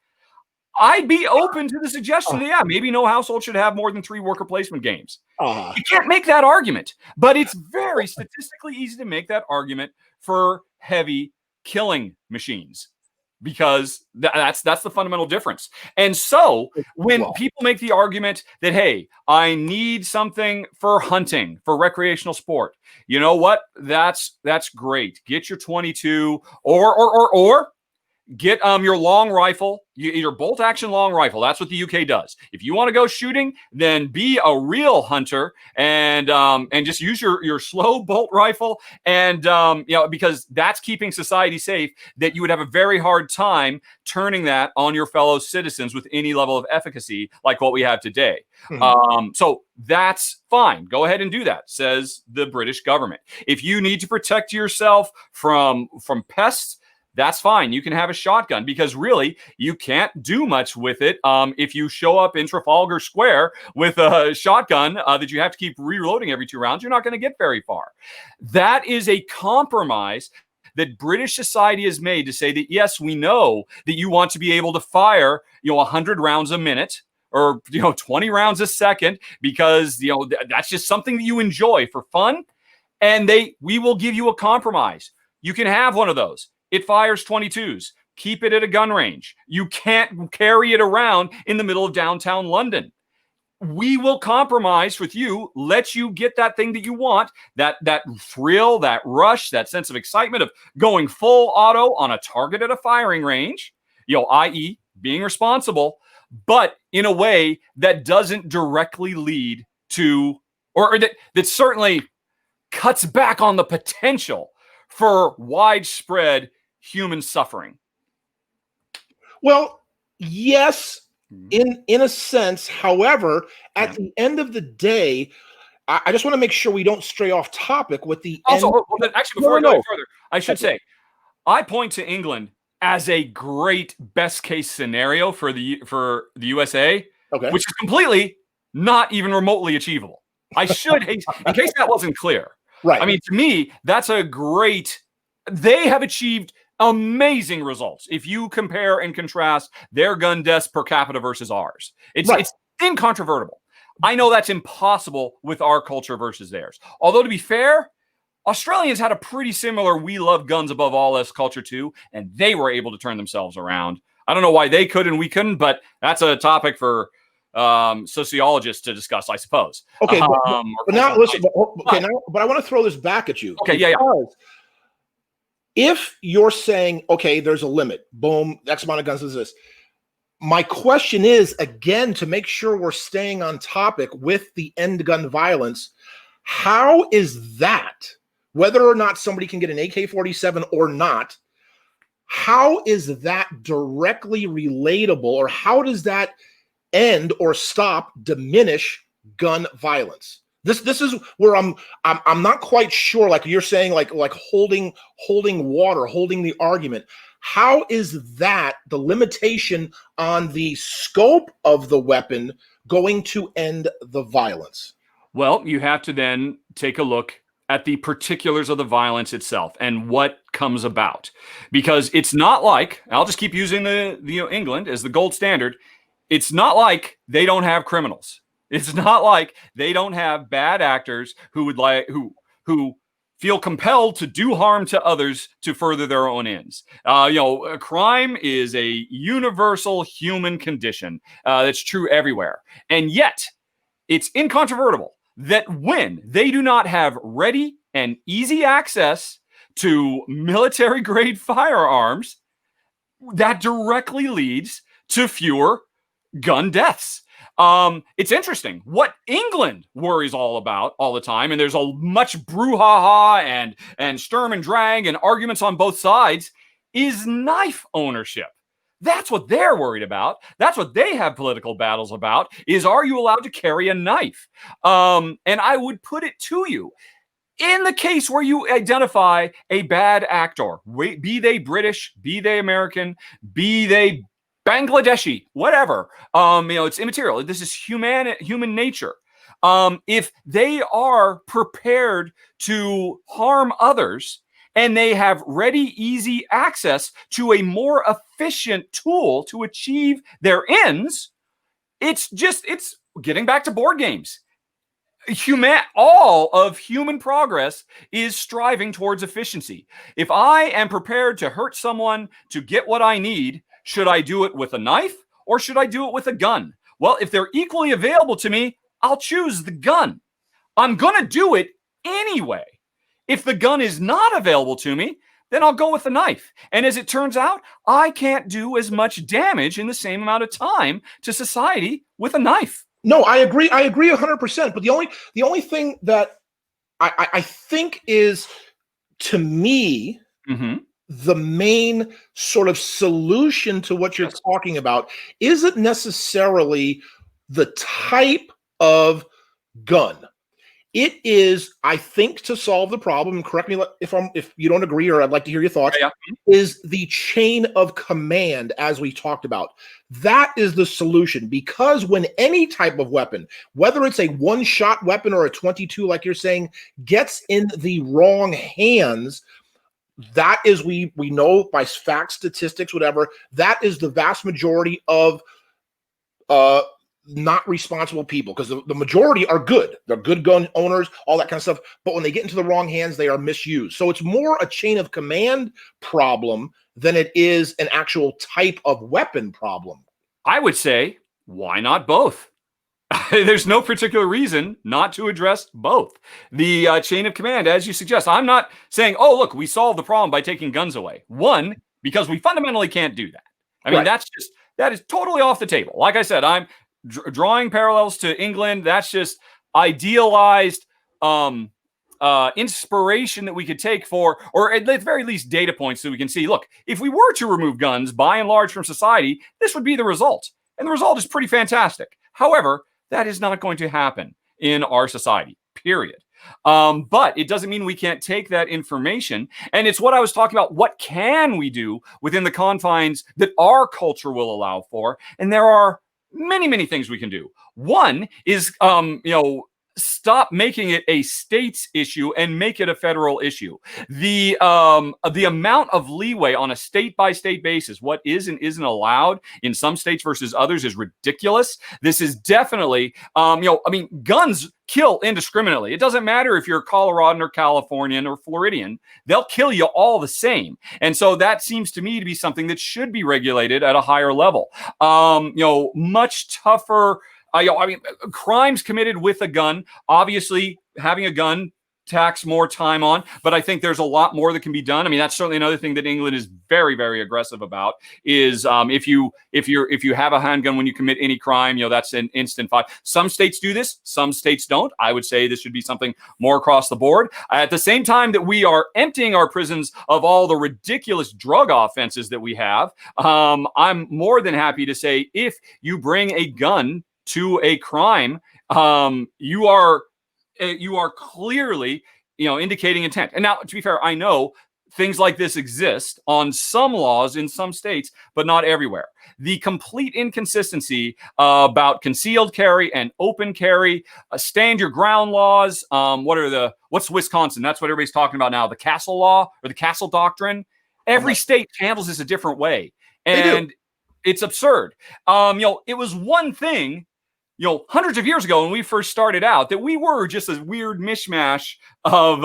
I'd be open to the suggestion that, maybe no household should have more than 3 worker placement games. You can't make that argument, but it's very statistically easy to make that argument for heavy killing machines, because that's the fundamental difference. And so when people make the argument that, hey, I need something for hunting, for recreational sport, you know what? That's great. Get your 22 or get your long rifle, your bolt action long rifle. That's what the UK does. If you want to go shooting, then be a real hunter and just use your slow bolt rifle. And because that's keeping society safe, that you would have a very hard time turning that on your fellow citizens with any level of efficacy like what we have today. So that's fine. Go ahead and do that, says the British government. If you need to protect yourself from pests, that's fine. You can have a shotgun, because really you can't do much with it. If you show up in Trafalgar Square with a shotgun that you have to keep reloading every 2 rounds, you're not going to get very far. That is a compromise that British society has made to say that, yes, we know that you want to be able to fire, 100 rounds a minute or, 20 rounds a second, because, that's just something that you enjoy for fun. And we will give you a compromise. You can have one of those. It fires 22s. Keep it at a gun range. You can't carry it around in the middle of downtown London. We will compromise with you, let you get that thing that you want, that thrill, that rush, that sense of excitement of going full auto on a target at a firing range, i.e. being responsible. but in a way that doesn't directly lead to, or that certainly cuts back on the potential for widespread human suffering. Well, yes, in a sense. However, at the end of the day, I just want to make sure we don't stray off topic with the also. end. Actually, before I go any further, I should say I point to England as a great best case scenario for the USA, which is completely not even remotely achievable. I should, in case that wasn't clear. Right. I mean, to me, that's a great. They have achieved amazing results if you compare and contrast their gun deaths per capita versus ours. It's incontrovertible. I know that's impossible with our culture versus theirs. Although, to be fair, Australians had a pretty similar "we love guns above all else" culture too, and they were able to turn themselves around. I don't know why they could and we couldn't, but that's a topic for sociologists to discuss, I suppose. Okay, but now listen. But I want to throw this back at you. Okay, If you're saying, okay, there's a limit, boom, X amount of guns is this. My question is, again, to make sure we're staying on topic with the end gun violence, how is that, whether or not somebody can get an AK-47 or not, how is that directly relatable, or how does that end or stop, diminish gun violence? This is where I'm not quite sure. Like you're saying, like holding water, holding the argument. How is that the limitation on the scope of the weapon going to end the violence? Well, you have to then take a look at the particulars of the violence itself and what comes about, because it's not like, I'll just keep using the England as the gold standard. It's not like they don't have criminals. It's not like they don't have bad actors who feel compelled to do harm to others to further their own ends. Crime is a universal human condition that's true everywhere. And yet, it's incontrovertible that when they do not have ready and easy access to military-grade firearms, that directly leads to fewer gun deaths. It's interesting what England worries all about all the time, and there's a much brouhaha and sturm and drag and arguments on both sides, is knife ownership. That's what they're worried about. That's what they have political battles about, is, are you allowed to carry a knife? And I would put it to you, in the case where you identify a bad actor, be they British, be they American, be they Bangladeshi, whatever, it's immaterial. This is human nature. If they are prepared to harm others and they have ready, easy access to a more efficient tool to achieve their ends, it's getting back to board games. All of human progress is striving towards efficiency. If I am prepared to hurt someone to get what I need, should I do it with a knife or should I do it with a gun? Well, if they're equally available to me, I'll choose the gun. I'm going to do it anyway. If the gun is not available to me, then I'll go with the knife. And as it turns out, I can't do as much damage in the same amount of time to society with a knife. No, I agree 100%. But the only thing that I think is, to me, the main sort of solution to what you're talking about isn't necessarily the type of gun. It is, I think, to solve the problem, correct me if you don't agree, or I'd like to hear your thoughts, is the chain of command, as we talked about. That is the solution, because when any type of weapon, whether it's a one-shot weapon or a 22, like you're saying, gets in the wrong hands, that is, we know by facts, statistics, whatever, that is the vast majority of not responsible people, because the majority are good. They're good gun owners, all that kind of stuff. But when they get into the wrong hands, they are misused. So it's more a chain of command problem than it is an actual type of weapon problem. I would say, why not both? There's no particular reason not to address both. The chain of command, as you suggest, I'm not saying, oh, look, we solved the problem by taking guns away. One, because we fundamentally can't do that. I mean, That is totally off the table. Like I said, I'm drawing parallels to England. That's just idealized inspiration that we could take for, or at the very least, data points so we can see, look, if we were to remove guns by and large from society, this would be the result. And the result is pretty fantastic. However, that is not going to happen in our society, period. But it doesn't mean we can't take that information. And it's what I was talking about. What can we do within the confines that our culture will allow for? And there are many, many things we can do. One is, stop making it a state's issue and make it a federal issue. The amount of leeway on a state-by-state basis, what is and isn't allowed in some states versus others, is ridiculous. This is definitely, guns kill indiscriminately. It doesn't matter if you're Coloradan or Californian or Floridian, they'll kill you all the same. And so that seems to me to be something that should be regulated at a higher level. Much tougher. Crimes committed with a gun, obviously having a gun tax more time on, but I think there's a lot more that can be done. I mean, that's certainly another thing that England is very, very aggressive about is if you have a handgun when you commit any crime, that's an instant fine. Some states do this, some states don't. I would say this should be something more across the board. At the same time that we are emptying our prisons of all the ridiculous drug offenses that we have, I'm more than happy to say if you bring a gun to a crime, you are clearly, indicating intent. And now, to be fair, I know things like this exist on some laws in some states, but not everywhere. The complete inconsistency about concealed carry and open carry, stand your ground laws. What's Wisconsin? That's what everybody's talking about now. The castle law or the castle doctrine. Every state handles this a different way, and it's absurd. It was one thing, hundreds of years ago when we first started out, that we were just a weird mishmash of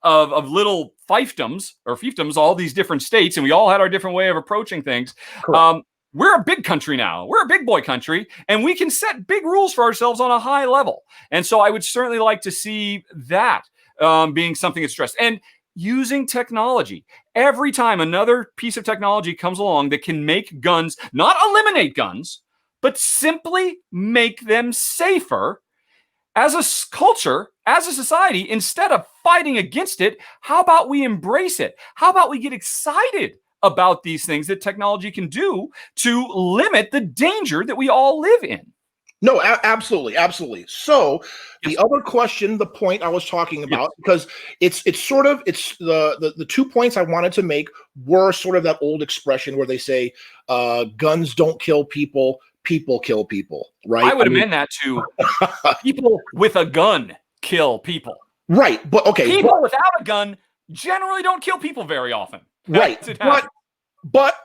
little fiefdoms or fiefdoms, all these different states, and we all had our different way of approaching things. We're a big country now. We're a big boy country, and we can set big rules for ourselves on a high level. And so I would certainly like to see that being something that's stressed. And using technology. Every time another piece of technology comes along that can make guns, not eliminate guns, but simply make them safer, as a culture, as a society, instead of fighting against it, how about we embrace it? How about we get excited about these things that technology can do to limit the danger that we all live in? No, absolutely. So the other question, the point I was talking about, because it's the 2 points I wanted to make were sort of that old expression where they say, guns don't kill people, people kill people, right? I would amend that to people with a gun kill people. Right, but okay. People without a gun generally don't kill people very often. Right, but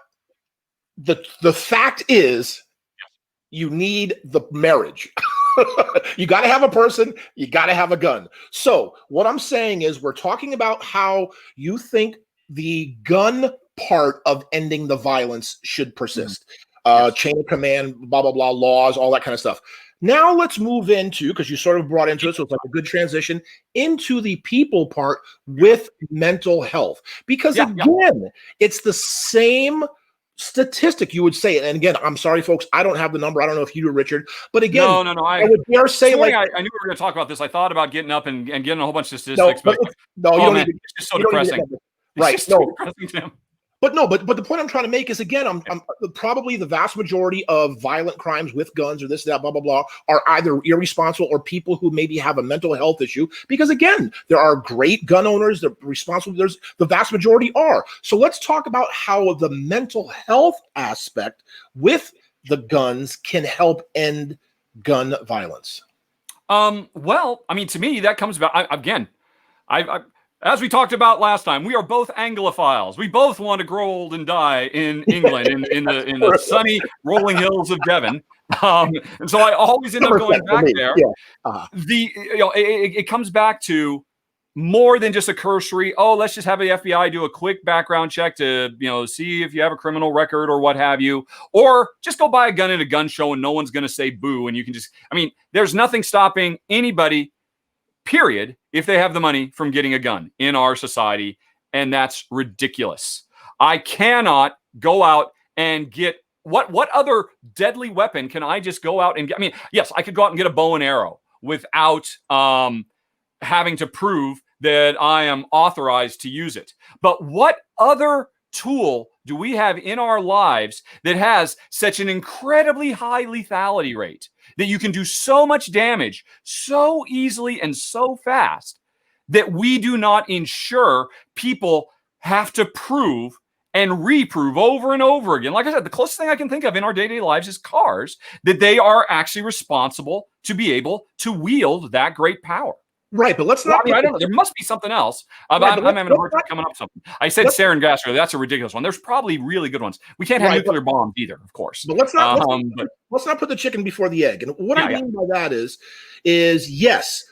the fact is, you need the marriage. You got to have a person, you got to have a gun. So what I'm saying is we're talking about how you think the gun part of ending the violence should persist. Chain of command, blah, blah, blah, laws, all that kind of stuff. Now let's move into, because you sort of brought into it, so it's like a good transition, into the people part with mental health. Because again, it's the same statistic, you would say. And again, I'm sorry, folks, I don't have the number. I don't know if you do, Richard. But again, no. I would dare say, I knew we were going to talk about this. I thought about getting up and getting a whole bunch of statistics. You don't need to, it's just so depressing. Right. It's just so depressing, Tim. But the point I'm trying to make is, again, I'm probably the vast majority of violent crimes with guns or this, that, blah, blah, blah, are either irresponsible or people who maybe have a mental health issue. Because again, there are great gun owners, they're responsible. The vast majority are. So let's talk about how the mental health aspect with the guns can help end gun violence. Well, I mean, to me, that comes about, as we talked about last time, we are both Anglophiles. We both want to grow old and die in England, in the sunny rolling hills of Devon. And so I always end up going back there. It comes back to more than just a cursory, let's just have the FBI do a quick background check to, see if you have a criminal record or what have you, or just go buy a gun at a gun show and no one's going to say boo. And you can there's nothing stopping anybody, period, if they have the money, from getting a gun in our society. And that's ridiculous. I cannot go out and get what other deadly weapon can I just go out and get? I mean, yes, I could go out and get a bow and arrow without having to prove that I am authorized to use it. But what other tool do we have in our lives that has such an incredibly high lethality rate that you can do so much damage so easily and so fast that we do not ensure people have to prove and reprove over and over again? Like I said, the closest thing I can think of in our day-to-day lives is cars, that they are actually responsible to be able to wield that great power. Right, but let's not. I don't know. There must be something else. I'm having a hard time coming up with something. I said sarin gas earlier. That's a ridiculous one. There's probably really good ones. We can't have nuclear bombs either, of course. But let's not put the chicken before the egg. And what I mean by that is yes.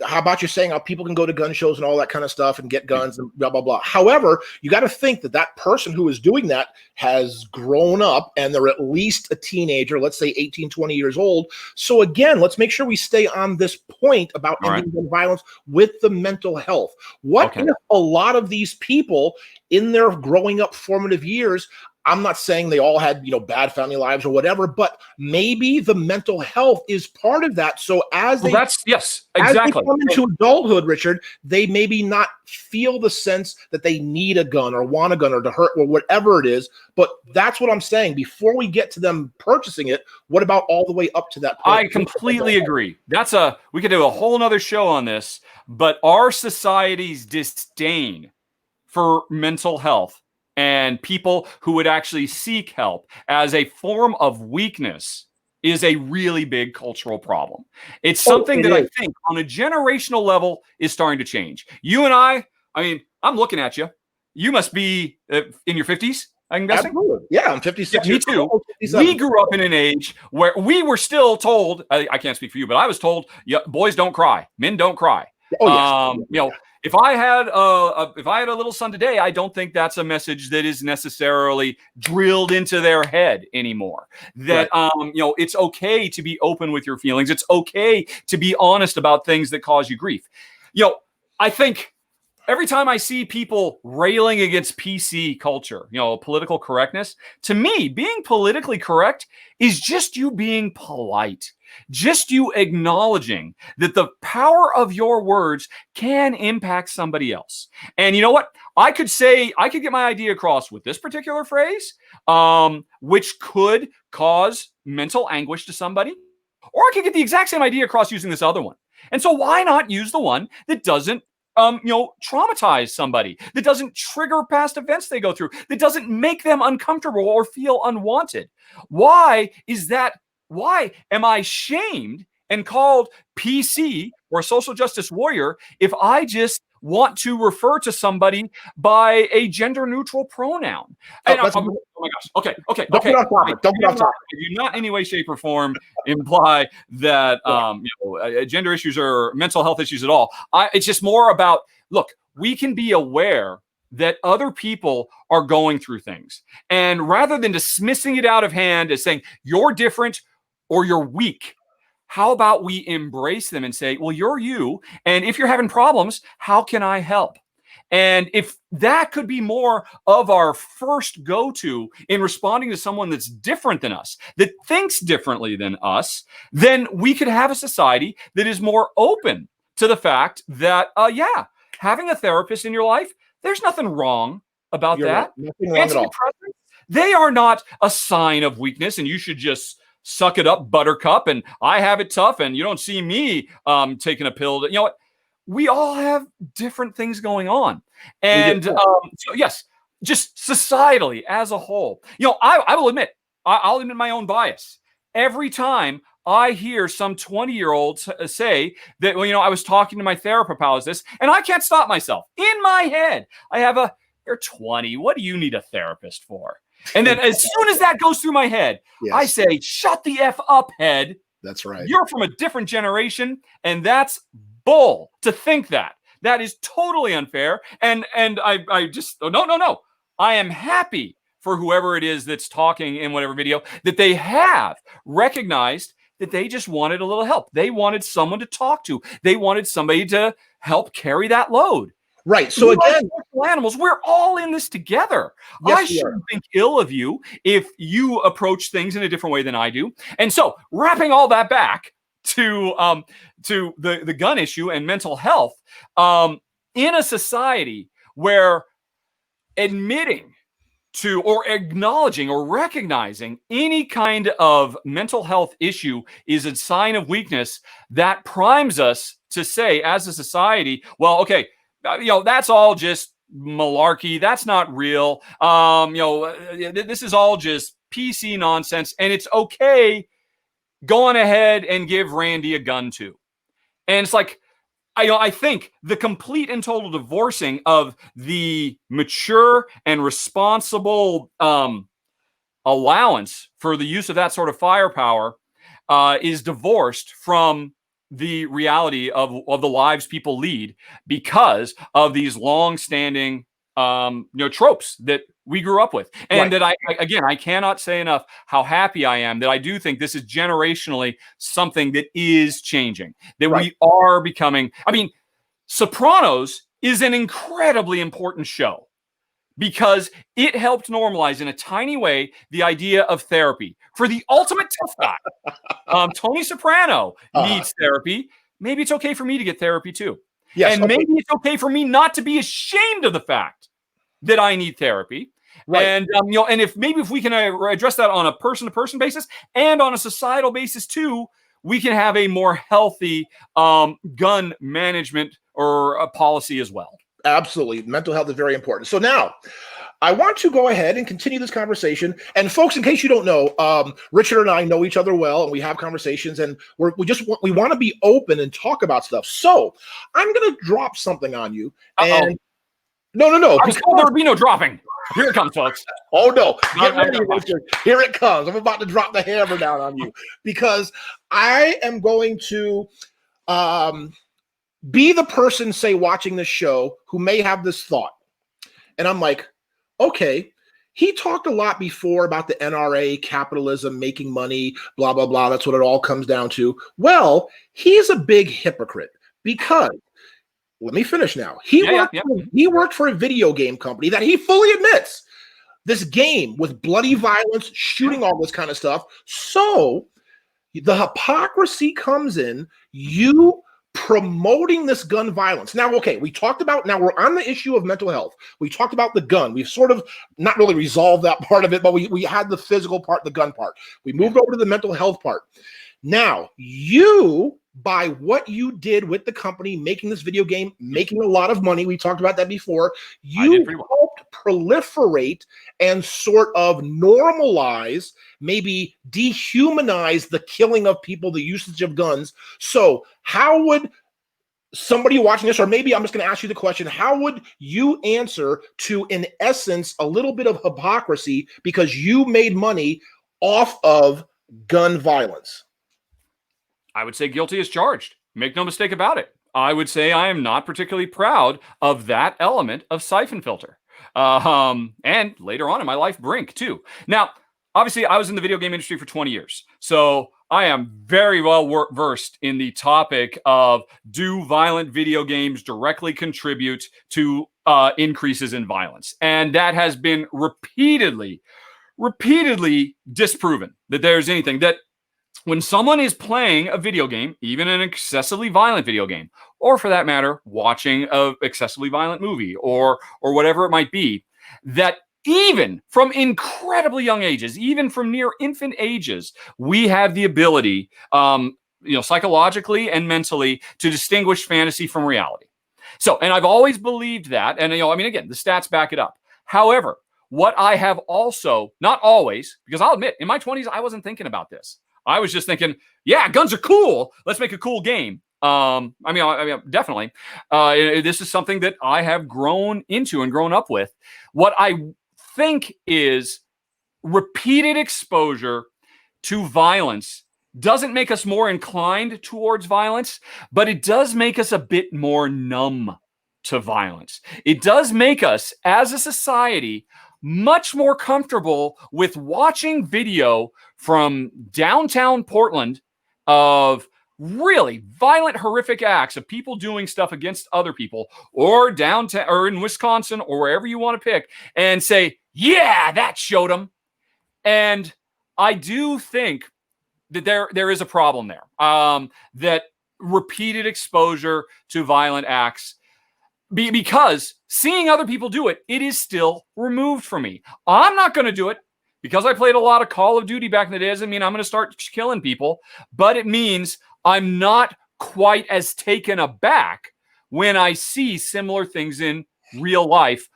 How about you saying how people can go to gun shows and all that kind of stuff and get guns and blah, blah, blah. However, you got to think that person who is doing that has grown up and they're at least a teenager, let's say 18, 20 years old. So again, let's make sure we stay on this point about ending gun violence with the mental health. What if a lot of these people in their growing up formative years, I'm not saying they all had, bad family lives or whatever, but maybe the mental health is part of that. So as they come into adulthood, Richard, they maybe not feel the sense that they need a gun or want a gun or to hurt or whatever it is. But that's what I'm saying. Before we get to them purchasing it, what about all the way up to that point? I completely agree. We could do a whole nother show on this, but our society's disdain for mental health and people who would actually seek help as a form of weakness is a really big cultural problem. It's something that I think on a generational level is starting to change. You and I mean, I'm looking at you. You must be in your 50s, I'm guessing? Absolutely. Yeah, I'm 56. Yeah, me too. We grew up in an age where we were still told, I can't speak for you, but I was told, boys don't cry, men don't cry. If I had a little son today, I don't think that's a message that is necessarily drilled into their head anymore. That it's okay to be open with your feelings. It's okay to be honest about things that cause you grief. I think every time I see people railing against PC culture, political correctness, to me, being politically correct is just you being polite. Just you acknowledging that the power of your words can impact somebody else. And you know what? I could get my idea across with this particular phrase, which could cause mental anguish to somebody, or I could get the exact same idea across using this other one. And so why not use the one that doesn't traumatize somebody, that doesn't trigger past events they go through, that doesn't make them uncomfortable or feel unwanted? Why am I shamed and called PC or a social justice warrior if I just want to refer to somebody by a gender neutral pronoun? Oh my gosh. Okay. Don't get off topic. Do not in any way, shape, or form imply that gender issues or mental health issues at all. It's just more about, look, we can be aware that other people are going through things. And rather than dismissing it out of hand as saying you're different or you're weak, how about we embrace them and say, well, you're you. And if you're having problems, how can I help? And if that could be more of our first go-to in responding to someone that's different than us, that thinks differently than us, then we could have a society that is more open to the fact that, having a therapist in your life, there's nothing wrong about that. Right. Nothing wrong at all. They are not a sign of weakness, and you should just suck it up, buttercup, and I have it tough, and you don't see me taking a pill. You know what? We all have different things going on. And so yes, just societally as a whole. I will admit, I'll admit my own bias. Every time I hear some 20-year-old say that, I was talking to my therapist about this, and I can't stop myself. In my head, I have you're 20. What do you need a therapist for? And then as soon as that goes through my head, I say, shut the F up, head. That's right. You're from a different generation, and that's bull to think that. That is totally unfair. And I just, no. I am happy for whoever it is that's talking in whatever video that they have recognized that they just wanted a little help. They wanted someone to talk to. They wanted somebody to help carry that load. Right. So We are again, social animals. We're all in this together. Yes, I we are. shouldn't think ill of you if you approach things in a different way than I do. And so, wrapping all that back to the gun issue and mental health, in a society where admitting to or acknowledging or recognizing any kind of mental health issue is a sign of weakness, that primes us to say, as a society, well, okay, that's all just malarkey. That's not real. This is all just PC nonsense, and it's okay. Go on ahead and give Randy a gun too. And it's like, I think the complete and total divorcing of the mature and responsible allowance for the use of that sort of firepower is divorced from the reality of the lives people lead because of these long-standing tropes that we grew up with. And that I cannot say enough how happy I am that I do think this is generationally something that is changing, that we are becoming. I mean, Sopranos is an incredibly important show because it helped normalize in a tiny way the idea of therapy for the ultimate tough guy. Tony Soprano needs therapy. Maybe it's okay for me to get therapy too. Yes, and maybe it's okay for me not to be ashamed of the fact that I need therapy. Right. And and if we can address that on a person-to-person basis and on a societal basis too, we can have a more healthy gun management or a policy as well. Absolutely. Mental health is very important. So now I want to go ahead and continue this conversation. And folks, in case you don't know, Richard and I know each other well, and we have conversations, and we want to be open and talk about stuff. So I'm going to drop something on you. And no. I was told there would be no dropping. Here it comes, folks. Oh, no. Get ready, Richard. Here it comes. I'm about to drop the hammer down on you because I am going to be the person, say, watching this show who may have this thought. And I'm like, okay, he talked a lot before about the NRA, capitalism, making money, blah, blah, blah. That's what it all comes down to. Well, he's a big hypocrite because, let me finish now. He worked for a video game company that he fully admits this game with bloody violence, shooting, all this kind of stuff. So the hypocrisy comes in, you promoting this gun violence. Now, okay, now we're on the issue of mental health. We talked about the gun. We've sort of not really resolved that part of it, but we had the physical part, the gun part. We moved over to the mental health part. Now, you, by what you did with the company, making this video game, making a lot of money, we talked about that before, you helped proliferate and sort of normalize, maybe dehumanize the killing of people, the usage of guns. So how would somebody watching this, or maybe I'm just going to ask you the question, how would you answer to, in essence, a little bit of hypocrisy because you made money off of gun violence? I would say guilty as charged. Make no mistake about it. I would say I am not particularly proud of that element of Siphon Filter. And later on in my life, Brink too. Now, obviously, I was in the video game industry for 20 years. So I am very well versed in the topic of, do violent video games directly contribute to increases in violence? And that has been repeatedly disproven that there's anything that, when someone is playing a video game, even an excessively violent video game, or for that matter, watching an excessively violent movie or whatever it might be, that even from incredibly young ages, even from near infant ages, we have the ability, psychologically and mentally, to distinguish fantasy from reality. So, and I've always believed that. And, again, the stats back it up. However, what I have also, not always, because I'll admit, in my 20s, I wasn't thinking about this. I was just thinking, yeah, guns are cool. Let's make a cool game. Definitely. This is something that I have grown into and grown up with. What I think is repeated exposure to violence doesn't make us more inclined towards violence, but it does make us a bit more numb to violence. It does make us, as a society, much more comfortable with watching video from downtown Portland of really violent, horrific acts of people doing stuff against other people, or downtown or in Wisconsin or wherever you want to pick, and say, yeah, that showed them. And I do think that there is a problem there. That repeated exposure to violent acts, because seeing other people do it, it is still removed from me. I'm not going to do it because I played a lot of Call of Duty back in the day. Doesn't mean I'm going to start killing people, but it means I'm not quite as taken aback when I see similar things in real life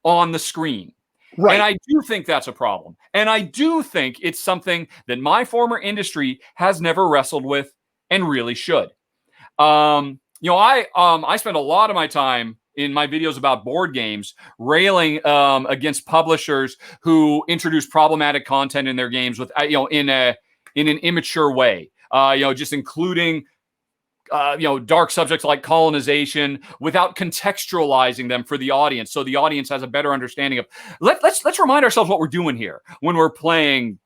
on the screen. Right. And I do think that's a problem. And I do think it's something that my former industry has never wrestled with and really should. I spend a lot of my time in my videos about board games railing against publishers who introduce problematic content in their games with in an immature way. Just including dark subjects like colonization without contextualizing them for the audience, so the audience has a better understanding of. Let's remind ourselves what we're doing here when we're playing.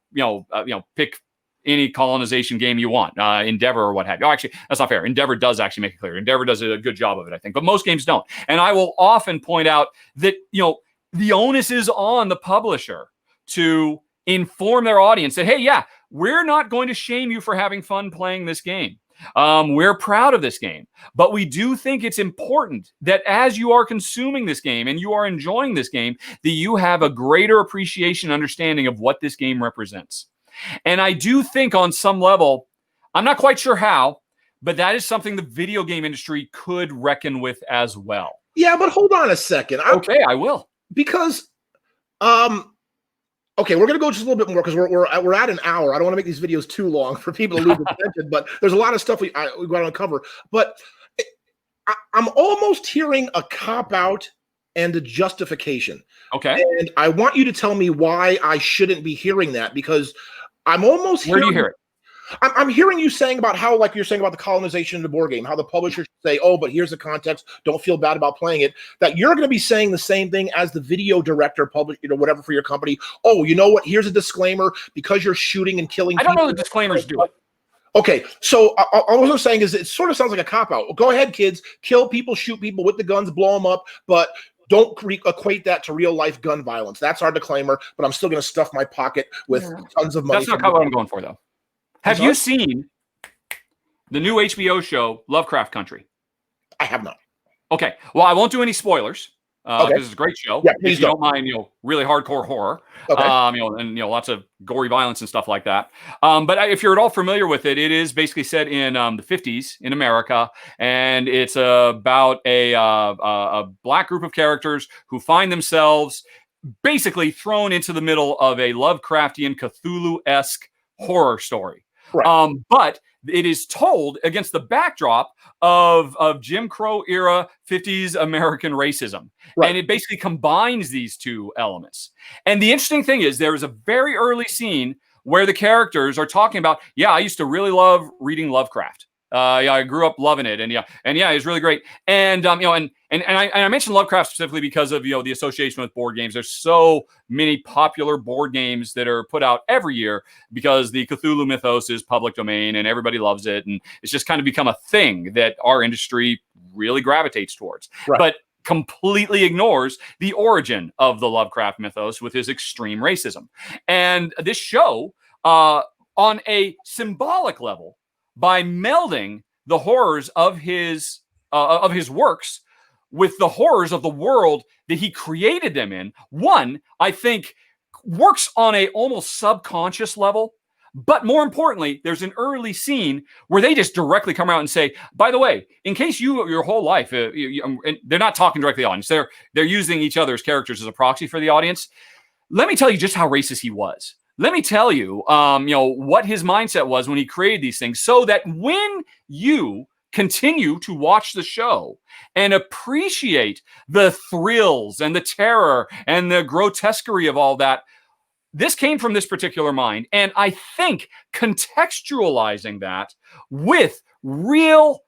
Pick any colonization game you want, Endeavor or what have you. Oh, actually, that's not fair. Endeavor does actually make it clear. Endeavor does a good job of it, I think, but most games don't. And I will often point out that the onus is on the publisher to inform their audience that, hey, yeah, we're not going to shame you for having fun playing this game. We're proud of this game, but we do think it's important that as you are consuming this game and you are enjoying this game, that you have a greater appreciation and understanding of what this game represents. And I do think on some level, I'm not quite sure how, but that is something the video game industry could reckon with as well. Yeah, but hold on a second. Okay, I will. Because, okay, we're going to go just a little bit more because we're at an hour. I don't want to make these videos too long for people to lose attention, but there's a lot of stuff we got to uncover. But I'm almost hearing a cop-out and a justification. Okay. And I want you to tell me why I shouldn't be hearing that, because I'm almost Where do you hear it? I'm hearing you saying about how, like you're saying about the colonization of the board game, how the publishers say, oh, but here's the context, don't feel bad about playing it, that you're going to be saying the same thing as the video director, whatever for your company. Oh, you know what? Here's a disclaimer, because you're shooting and killing people. I don't know the disclaimers do it. Okay, so all I'm saying is it sort of sounds like a cop-out. Go ahead, kids, kill people, shoot people with the guns, blow them up, but don't equate that to real-life gun violence. That's our disclaimer, but I'm still going to stuff my pocket with tons of money. That's not what I'm going for, though. Have you seen the new HBO show, Lovecraft Country? I have not. Okay. Well, I won't do any spoilers. This is a great show. Yeah, if you don't mind, really hardcore horror. Okay. And lots of gory violence and stuff like that. But if you're at all familiar with it, it is basically set in the 50s in America, and it's about a black group of characters who find themselves basically thrown into the middle of a Lovecraftian Cthulhu-esque horror story. Right. But it is told against the backdrop of Jim Crow era 50s American racism. Right. And it basically combines these two elements. And the interesting thing is there is a very early scene where the characters are talking about, I used to really love reading Lovecraft. I grew up loving it, and it was really great. And I mentioned Lovecraft specifically because of the association with board games. There's so many popular board games that are put out every year because the Cthulhu mythos is public domain and everybody loves it, and it's just kind of become a thing that our industry really gravitates towards. Right. But completely ignores the origin of the Lovecraft mythos with his extreme racism. And this show, on a symbolic level, by melding the horrors of his works with the horrors of the world that he created them in, one, I think, works on a almost subconscious level. But more importantly, there's an early scene where they just directly come out and say, by the way, in case your whole life, they're not talking directly to the audience. They're using each other's characters as a proxy for the audience. Let me tell you just how racist he was. Let me tell you, what his mindset was when he created these things, so that when you continue to watch the show and appreciate the thrills and the terror and the grotesquerie of all that, this came from this particular mind. And I think contextualizing that with real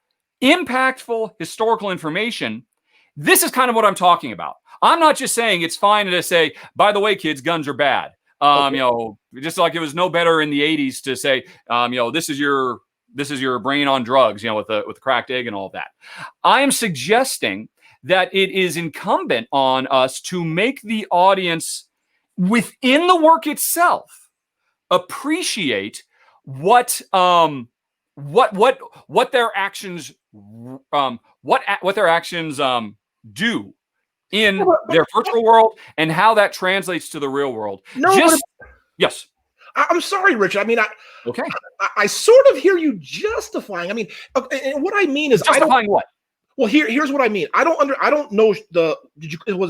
impactful historical information, this is kind of what I'm talking about. I'm not just saying it's fine to say, by the way, kids, guns are bad. Just like it was no better in the 80s to say, this is your this is your brain on drugs, with the cracked egg and all of that. I am suggesting that it is incumbent on us to make the audience within the work itself appreciate what their actions what their actions do in their virtual world and how that translates to the real world. Yes. I'm sorry, Richard. I mean, okay. I sort of hear you justifying. I mean, and what I mean is justifying what? Well, here's what I mean. I don't know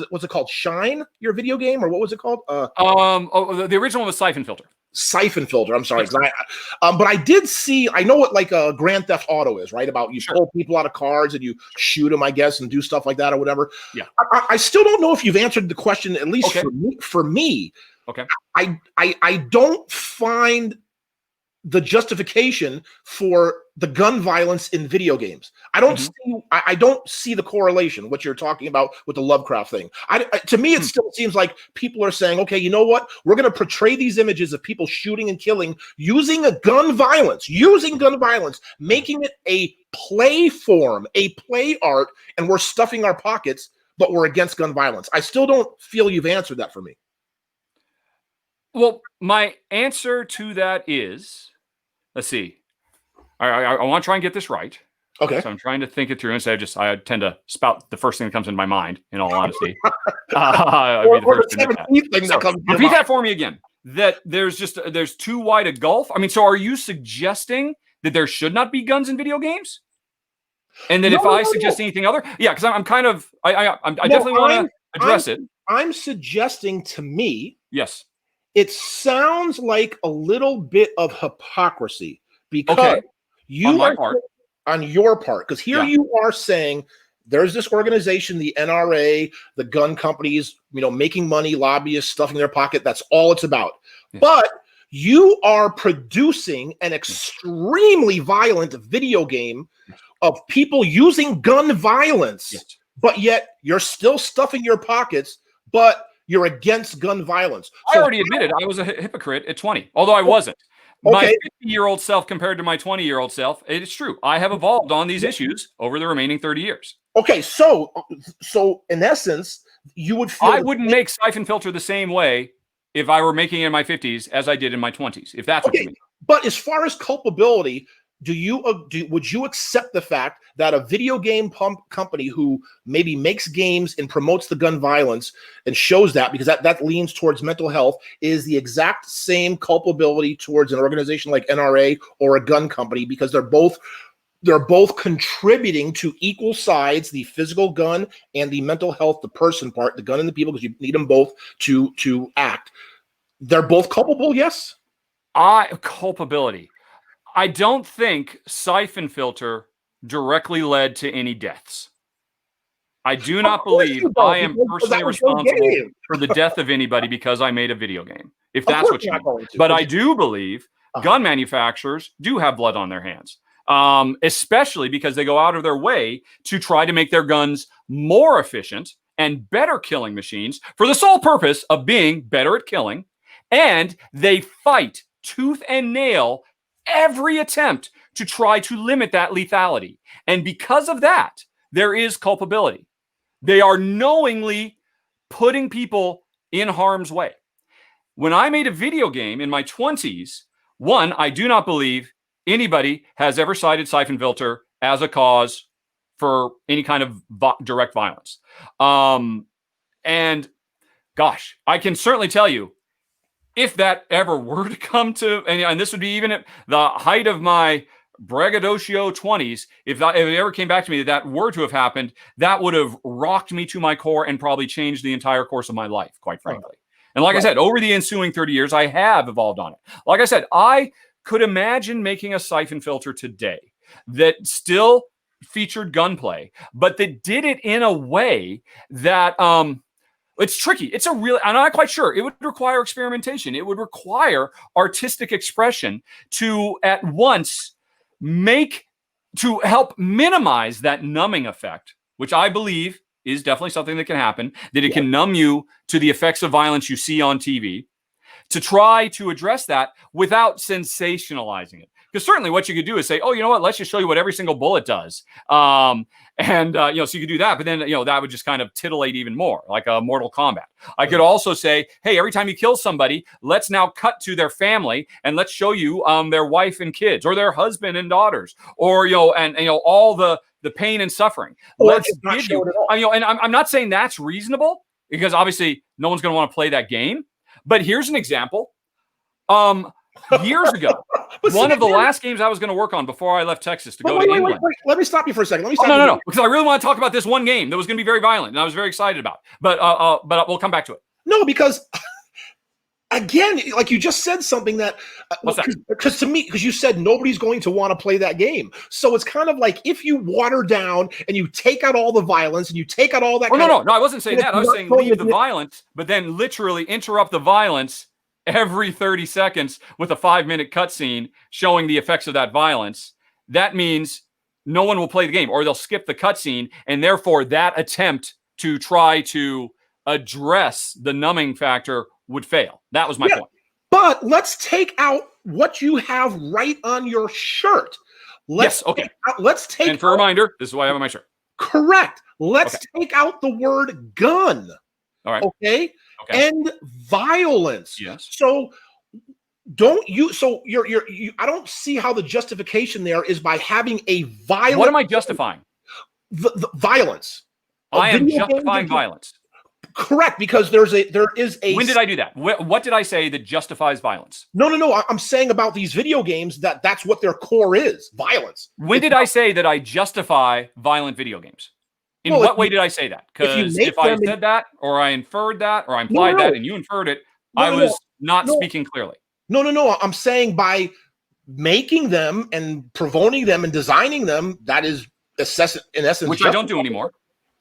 what's it called? Shine, your video game, or what was it called? The original was Siphon Filter. Siphon Filter. I'm sorry, but I did see. I know what like a Grand Theft Auto is, right? About you pull people out of cars and you shoot them, I guess, and do stuff like that or whatever. Yeah. I still don't know if you've answered the question. At least for me. Okay. I don't find the justification for the gun violence in video games. I don't see the correlation, what you're talking about with the Lovecraft thing. To me, it still seems like people are saying, okay, you know what? We're going to portray these images of people shooting and killing using gun violence, making it a play form, a play art, and we're stuffing our pockets, but we're against gun violence. I still don't feel you've answered that for me. Well, my answer to that is, let's see. I want to try and get this right. Okay. So I'm trying to think it through instead of just, I tend to spout the first thing that comes in my mind, in all honesty. Repeat that for me again. That there's too wide a gulf. I mean, so are you suggesting that there should not be guns in video games? And then if I suggest anything other, because I'm kind of, I definitely want to address it. I'm suggesting to me, yes, it sounds like a little bit of hypocrisy because on your part, because here you are saying there's this organization, the NRA, the gun companies, making money, lobbyists, stuffing their pocket. That's all it's about. Yes. But you are producing an extremely violent video game of people using gun violence, but yet you're still stuffing your pockets, but you're against gun violence. I already admitted I was a hypocrite at 20, although I wasn't. My 50-year-old self compared to my 20-year-old self, it is true. I have evolved on these issues over the remaining 30 years. Okay, so in essence, you would feel... I wouldn't make Siphon Filter the same way if I were making it in my 50s as I did in my 20s, if that's what you mean. But as far as culpability... would you accept the fact that a video game company who maybe makes games and promotes the gun violence and shows that, because that leans towards mental health, is the exact same culpability towards an organization like NRA or a gun company, because they're both contributing to equal sides, the physical gun and the mental health, the person part, the gun and the people, because you need them both to act. They're both culpable, yes? Culpability. I don't think Siphon Filter directly led to any deaths. I do not believe I am personally responsible for the death of anybody because I made a video game, if that's what you mean. But I do believe gun manufacturers do have blood on their hands, especially because they go out of their way to try to make their guns more efficient and better killing machines for the sole purpose of being better at killing. And they fight tooth and nail every attempt to try to limit that lethality. And because of that, there is culpability. They are knowingly putting people in harm's way. When I made a video game in my 20s, I do not believe anybody has ever cited Siphon Filter as a cause for any kind of direct violence. And gosh, I can certainly tell you, if that ever were to come to, and this would be even at the height of my braggadocio 20s, if it ever came back to me that were to have happened, that would have rocked me to my core and probably changed the entire course of my life, quite frankly. And like I said, over the ensuing 30 years, I have evolved on it. Like I said, I could imagine making a Siphon Filter today that still featured gunplay, but that did it in a way that... it's tricky. I'm not quite sure. It would require experimentation. It would require artistic expression to at once to help minimize that numbing effect, which I believe is definitely something that can happen, that it can numb you to the effects of violence you see on TV, to try to address that without sensationalizing it. Because certainly what you could do is say, oh, you know what? Let's just show you what every single bullet does. So you could do that. But then, that would just kind of titillate even more, like a Mortal Kombat. I could also say, hey, every time you kill somebody, let's now cut to their family and let's show you their wife and kids or their husband and daughters or, all the pain and suffering. Let's give you, and I'm not saying that's reasonable because obviously no one's going to want to play that game. But here's an example. Years ago, one of the last games I was going to work on before I left Texas to go to England. Wait. Let me stop you for a second. No, because I really want to talk about this one game that was going to be very violent, and I was very excited about. But we'll come back to it. No, because again, like you just said something that, because to me, because you said nobody's going to want to play that game. So it's kind of like if you water down and you take out all the violence and you take out all that. No, I wasn't saying that. I was saying leave the violence, but then literally interrupt the violence every 30 seconds with a 5-minute cutscene showing the effects of that violence. That means no one will play the game, or they'll skip the cutscene, and therefore that attempt to try to address the numbing factor would fail. That was my point. But let's take out what you have right on your shirt. Let's take and for a reminder, this is why I have on my shirt. Correct. Let's take out the word gun. All right. Okay. And violence. Yes. So I don't see how the justification there is by having a violent. What am I justifying? The violence. I am justifying violence. Correct, because there is a. When did I do that? What did I say that justifies violence? No. I'm saying about these video games that's what their core is, violence. When did I say that I justify violent video games? In what way did I say that? Because if I said that, or I inferred that, or I implied that, and you inferred it, I was not speaking clearly. No. I'm saying by making them and promoting them and designing them, that is in essence, which I don't do anymore.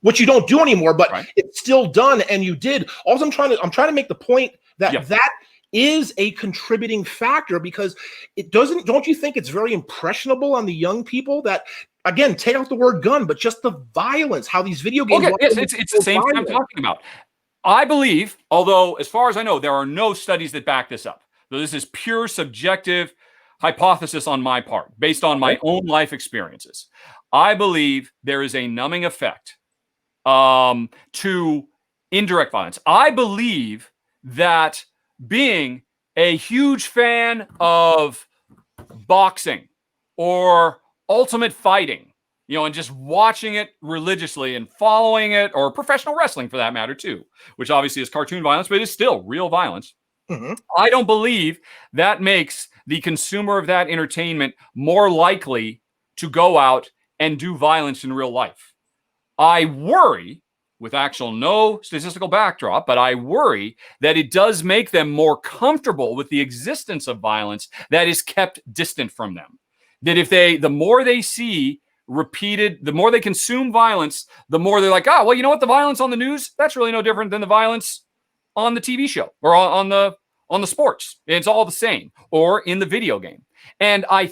Which you don't do anymore, but it's still done, and you did. Also, I'm trying to make the point that that is a contributing factor because it doesn't. Don't you think it's very impressionable on the young people that, again, take out the word gun, but just the violence, how these video games. Okay, yes, it's the same thing I'm talking about. I believe, although as far as I know, there are no studies that back this up. So this is pure subjective hypothesis on my part, based on my own life experiences. I believe there is a numbing effect to indirect violence. I believe that being a huge fan of boxing or ultimate fighting, and just watching it religiously and following it, or professional wrestling for that matter too, which obviously is cartoon violence, but it is still real violence. Mm-hmm. I don't believe that makes the consumer of that entertainment more likely to go out and do violence in real life. I worry, with actual no statistical backdrop, but I worry that it does make them more comfortable with the existence of violence that is kept distant from them. That the more they see repeated, the more they consume violence, the more they're like, well, you know what? The violence on the news, that's really no different than the violence on the TV show or on the sports. It's all the same, or in the video game. And I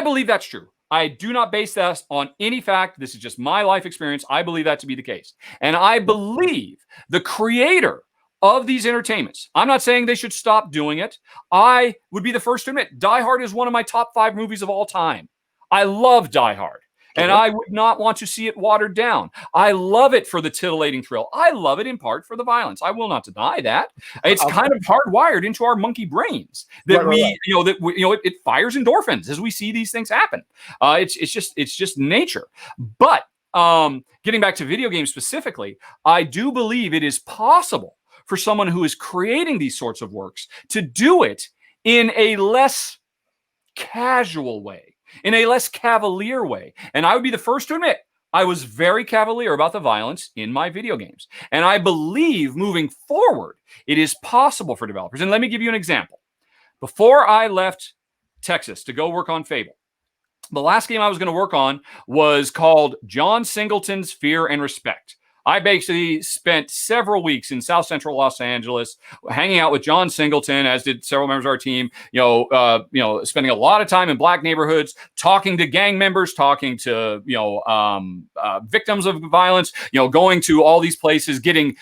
believe that's true. I do not base this on any fact. This is just my life experience. I believe that to be the case. And I believe the creator of these entertainments, I'm not saying they should stop doing it. I would be the first to admit, Die Hard is one of my top 5 movies of all time. I love Die Hard. And I would not want to see it watered down. I love it for the titillating thrill. I love it in part for the violence. I will not deny that. It's kind of hardwired into our monkey brains that it fires endorphins as we see these things happen. It's just nature. But getting back to video games specifically, I do believe it is possible for someone who is creating these sorts of works to do it in a less casual way, in a less cavalier way. And I would be the first to admit, I was very cavalier about the violence in my video games. And I believe moving forward, it is possible for developers. And let me give you an example. Before I left Texas to go work on Fable, the last game I was going to work on was called John Singleton's Fear and Respect. I basically spent several weeks in South Central Los Angeles hanging out with John Singleton, as did several members of our team, spending a lot of time in black neighborhoods, talking to gang members, talking to, victims of violence, going to all these places, getting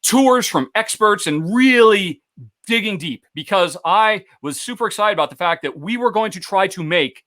tours from experts and really digging deep because I was super excited about the fact that we were going to try to make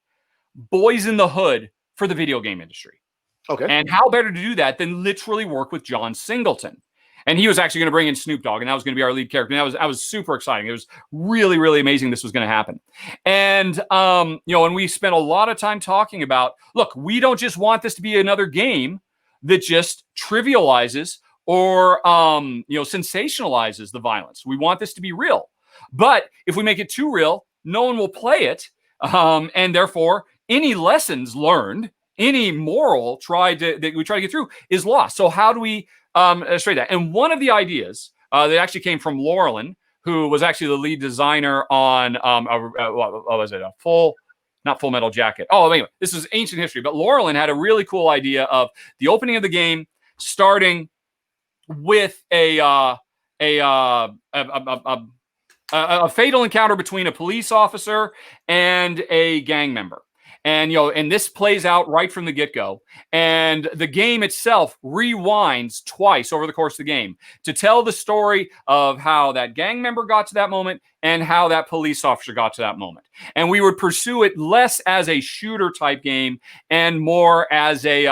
Boys in the Hood for the video game industry. Okay. And how better to do that than literally work with John Singleton? And he was actually going to bring in Snoop Dogg, and that was going to be our lead character. And I was super exciting. It was really, really amazing this was going to happen. And, and we spent a lot of time talking about, look, we don't just want this to be another game that just trivializes or, sensationalizes the violence. We want this to be real. But if we make it too real, no one will play it. And therefore, any lessons learned, any moral that we try to get through is lost. So how do we illustrate that? And one of the ideas that actually came from Laurelin, who was actually the lead designer on what was it? Not Full Metal Jacket. Oh, anyway, this is ancient history. But Laurelin had a really cool idea of the opening of the game starting with a fatal encounter between a police officer and a gang member. And this plays out right from the get-go. And the game itself rewinds twice over the course of the game to tell the story of how that gang member got to that moment and how that police officer got to that moment. And we would pursue it less as a shooter type game and more as a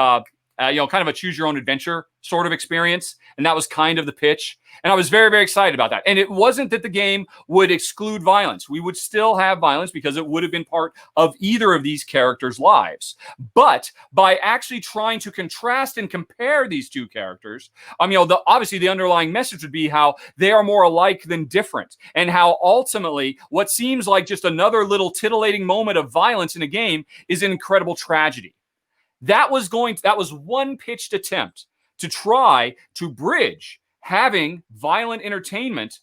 kind of a choose your own adventure sort of experience. And that was kind of the pitch. And I was very, very excited about that. And it wasn't that the game would exclude violence. We would still have violence because it would have been part of either of these characters' lives. But by actually trying to contrast and compare these two characters, obviously the underlying message would be how they are more alike than different. And how ultimately what seems like just another little titillating moment of violence in a game is an incredible tragedy. That was one pitched attempt to try to bridge having violent entertainment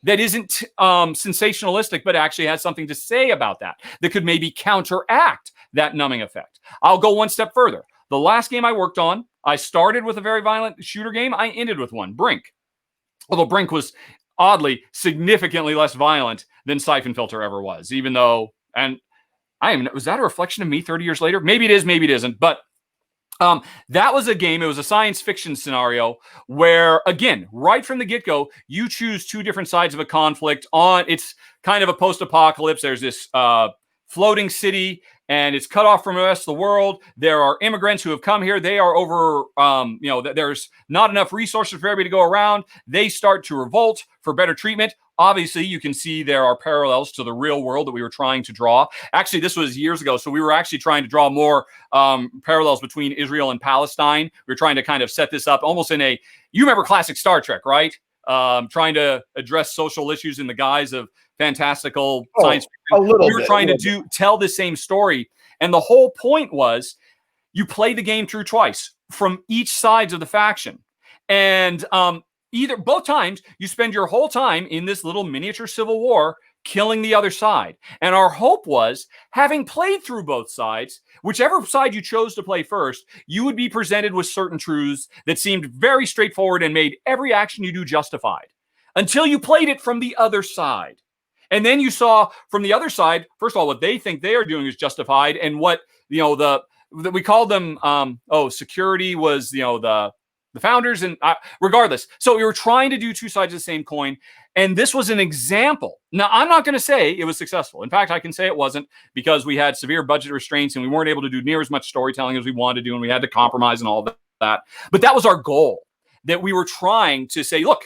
that isn't sensationalistic, but actually has something to say about that could maybe counteract that numbing effect. I'll go one step further. The last game I worked on, I started with a very violent shooter game. I ended with one, Brink. Although Brink was oddly significantly less violent than Siphon Filter ever was, even though, was that a reflection of me 30 years later? Maybe it is, maybe it isn't, but that was a game. It was a science fiction scenario where, again, right from the get-go, you choose two different sides of a conflict. It's kind of a post-apocalypse. There's this floating city, and it's cut off from the rest of the world. There are immigrants who have come here. They are over, there's not enough resources for everybody to go around. They start to revolt for better treatment. Obviously, you can see there are parallels to the real world that we were trying to draw. Actually, this was years ago, so we were actually trying to draw more parallels between Israel and Palestine. We were trying to kind of set this up almost you remember classic Star Trek, right? Trying to address social issues in the guise of fantastical science fiction. We were trying to tell the same story. And the whole point was you play the game through twice from each sides of the faction. And both times you spend your whole time in this little miniature civil war killing the other side. And our hope was, having played through both sides, whichever side you chose to play first, you would be presented with certain truths that seemed very straightforward and made every action you do justified until you played it from the other side. And then you saw from the other side, first of all, what they think they are doing is justified, and what we called them. Security was the founders, and regardless. So we were trying to do two sides of the same coin, and this was an example. Now, I'm not going to say it was successful. In fact, I can say it wasn't, because we had severe budget restraints and we weren't able to do near as much storytelling as we wanted to do, and we had to compromise and all that. But that was our goal, that we were trying to say, look,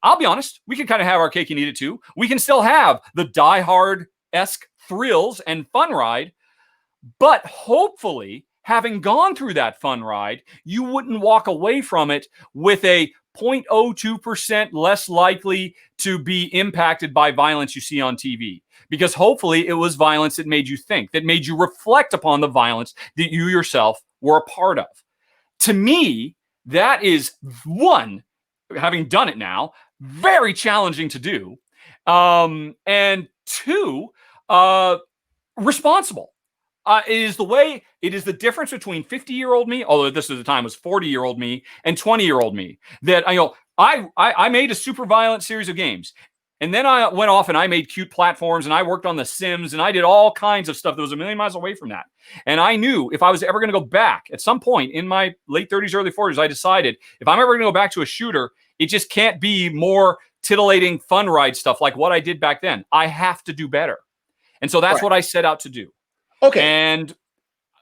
I'll be honest, we can kind of have our cake and eat it too. We can still have the Die Hard-esque thrills and fun ride, but hopefully, having gone through that fun ride, you wouldn't walk away from it with a 0.02% less likely to be impacted by violence you see on TV. Because hopefully it was violence that made you think, that made you reflect upon the violence that you yourself were a part of. To me, that is one, having done it now, very challenging to do. And two, responsible. It is the difference between 50-year-old me, although this at the time was 40-year-old me, and 20-year-old me, that I made a super violent series of games. And then I went off and I made cute platforms, and I worked on The Sims, and I did all kinds of stuff that was a million miles away from that. And I knew if I was ever going to go back at some point in my late 30s, early 40s, I decided if I'm ever going to go back to a shooter, it just can't be more titillating fun ride stuff like what I did back then. I have to do better. And so that's what I set out to do. Okay. And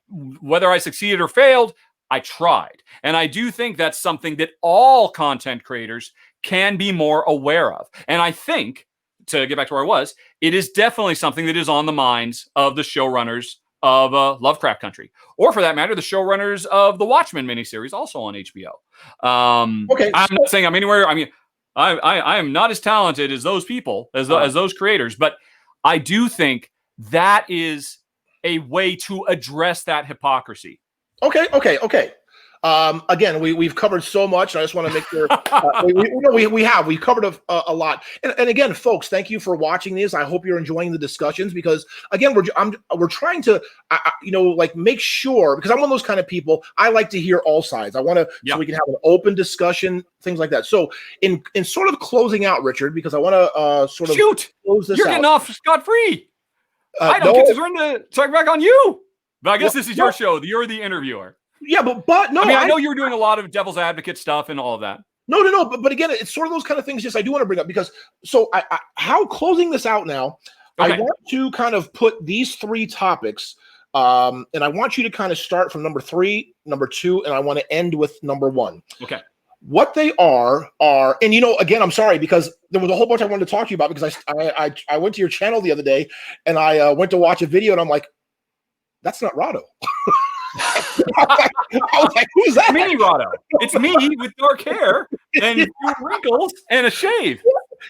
whether I succeeded or failed, I tried. And I do think that's something that all content creators can be more aware of. And I think, to get back to where I was, it is definitely something that is on the minds of the showrunners of Lovecraft Country, or for that matter, the showrunners of the Watchmen miniseries, also on HBO. Okay, I'm not saying I'm anywhere. I mean, I am not as talented as those people, as those creators, but I do think that is a way to address that hypocrisy. Okay. Again, we've covered so much. I just want to make sure we've covered a lot. And again, folks, thank you for watching these. I hope you're enjoying the discussions, because again, we're trying to like make sure, because I'm one of those kind of people. I like to hear all sides. I want to so we can have an open discussion, things like that. So in sort of closing out, Richard, because I want to sort of close this You're out. Getting off scot-free. I don't get to turn the talk back on you. But I guess this is your show. You're the interviewer. Yeah, but no. I know you were doing a lot of devil's advocate stuff and all of that. No. But again, it's sort of those kind of things. Just I do want to bring up, because how closing this out now. Okay. I want to kind of put these three topics, and I want you to kind of start from number 3, number 2, and I want to end with number 1. Okay. What they are, and again, I'm sorry, because there was a whole bunch I wanted to talk to you about, because I went to your channel the other day and I went to watch a video and I'm like, that's not Rahdo. I was like, who's that? Mini Rahdo. It's me with dark hair and wrinkles and a shave.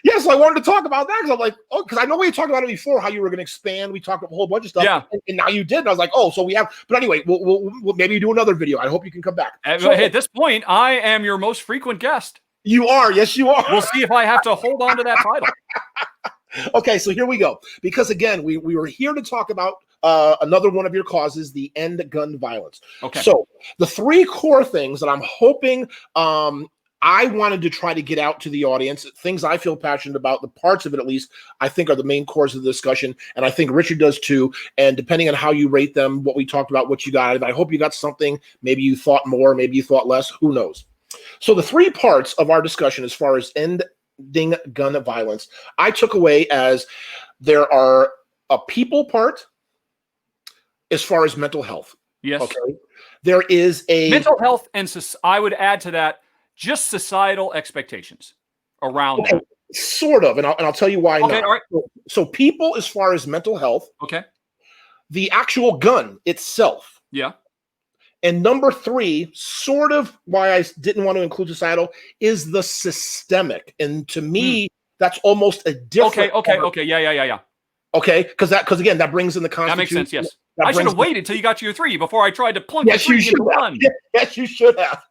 Yes, I wanted to talk about that, because I'm like, because I know we talked about it before, how you were going to expand. We talked about a whole bunch of stuff, and now you did. And I was like, so we have. But anyway, we'll maybe do another video. I hope you can come back. At this point, I am your most frequent guest. You are, yes, you are. We'll see if I have to hold on to that title. Okay, so here we go. Because again, we were here to talk about another one of your causes, the end gun violence. Okay. So the 3 core things that I'm hoping I wanted to try to get out to the audience, things I feel passionate about, the parts of it at least, I think are the main cores of the discussion. And I think Richard does too. And depending on how you rate them, what we talked about, what you got, I hope you got something. Maybe you thought more, maybe you thought less, who knows? So the 3 parts of our discussion as far as ending gun violence, I took away as there are a people part as far as mental health. Yes. Okay. There is a mental health, and I would add to that just societal expectations around that. Sort of, and I'll tell you why. Okay, all right. So people, as far as mental health. Okay. The actual gun itself. Yeah. And number 3, sort of why I didn't want to include societal, is the systemic. And to me, that's almost a different. Okay. Yeah. Okay, because again, that brings in the Constitution. That makes sense. Yes. I should have waited till you got to your 3 before I tried to plunk. Yes, you should have. Yes, you should have.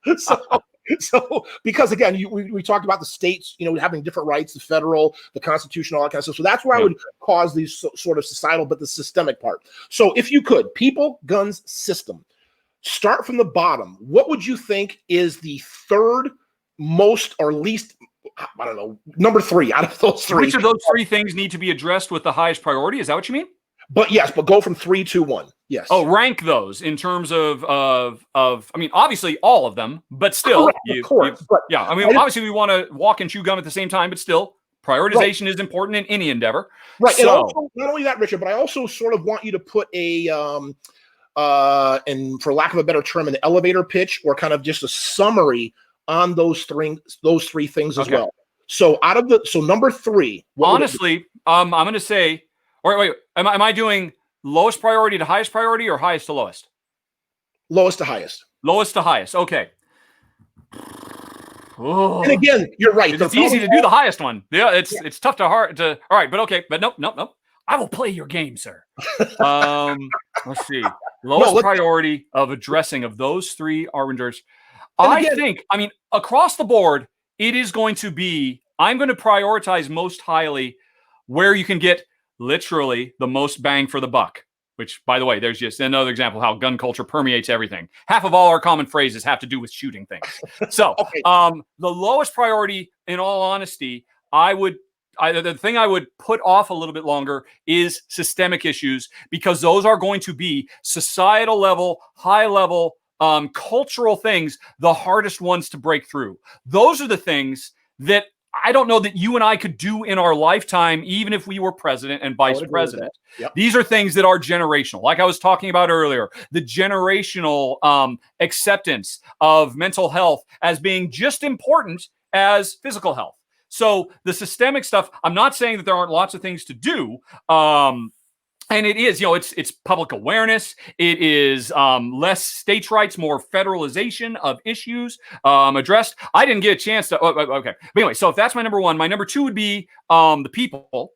So because again, we talked about the states, having different rights, the federal, the Constitution, all that kind of stuff. So that's where I would cause these sort of societal, but the systemic part. So if you could, people, guns, system, start from the bottom. What would you think is the 3rd most or least? I don't know, number 3 out of those 3. Which of those 3 things need to be addressed with the highest priority? Is that what you mean? But yes, but go from 3 to 1. Yes. Oh, rank those in terms of I mean, obviously all of them, but still, of course. Yeah, I mean, obviously we want to walk and chew gum at the same time, but still, prioritization is important in any endeavor. Right. So, and also, not only that, Richard, but I also sort of want you to put a and for lack of a better term, an elevator pitch or kind of just a summary on those 3 things as well. So number 3. Honestly, I'm going to say, wait, am I doing lowest priority to highest priority or highest to lowest? Lowest to highest. Lowest to highest. Okay. Oh. And again, you're right. It's easy to do the highest one. Yeah, it's tough to hard to. All right, but okay, but nope. I will play your game, sir. Let's see. Lowest priority of addressing of those 3 arbingers. I think, across the board, it is going to be, I'm going to prioritize most highly where you can get literally the most bang for the buck, which, by the way, there's just another example of how gun culture permeates everything. Half of all our common phrases have to do with shooting things. So the lowest priority, in all honesty, the thing I would put off a little bit longer is systemic issues, because those are going to be societal level, high level, cultural things, the hardest ones to break through. Those are the things that I don't know that you and I could do in our lifetime, even if we were president and vice president. Yep. These are things that are generational. Like I was talking about earlier, the generational acceptance of mental health as being just important as physical health. So the systemic stuff, I'm not saying that there aren't lots of things to do. And it is, it's public awareness. It is less states' rights, more federalization of issues addressed. I didn't get a chance to. Okay, but anyway, so if that's my number one, my number two would be the people,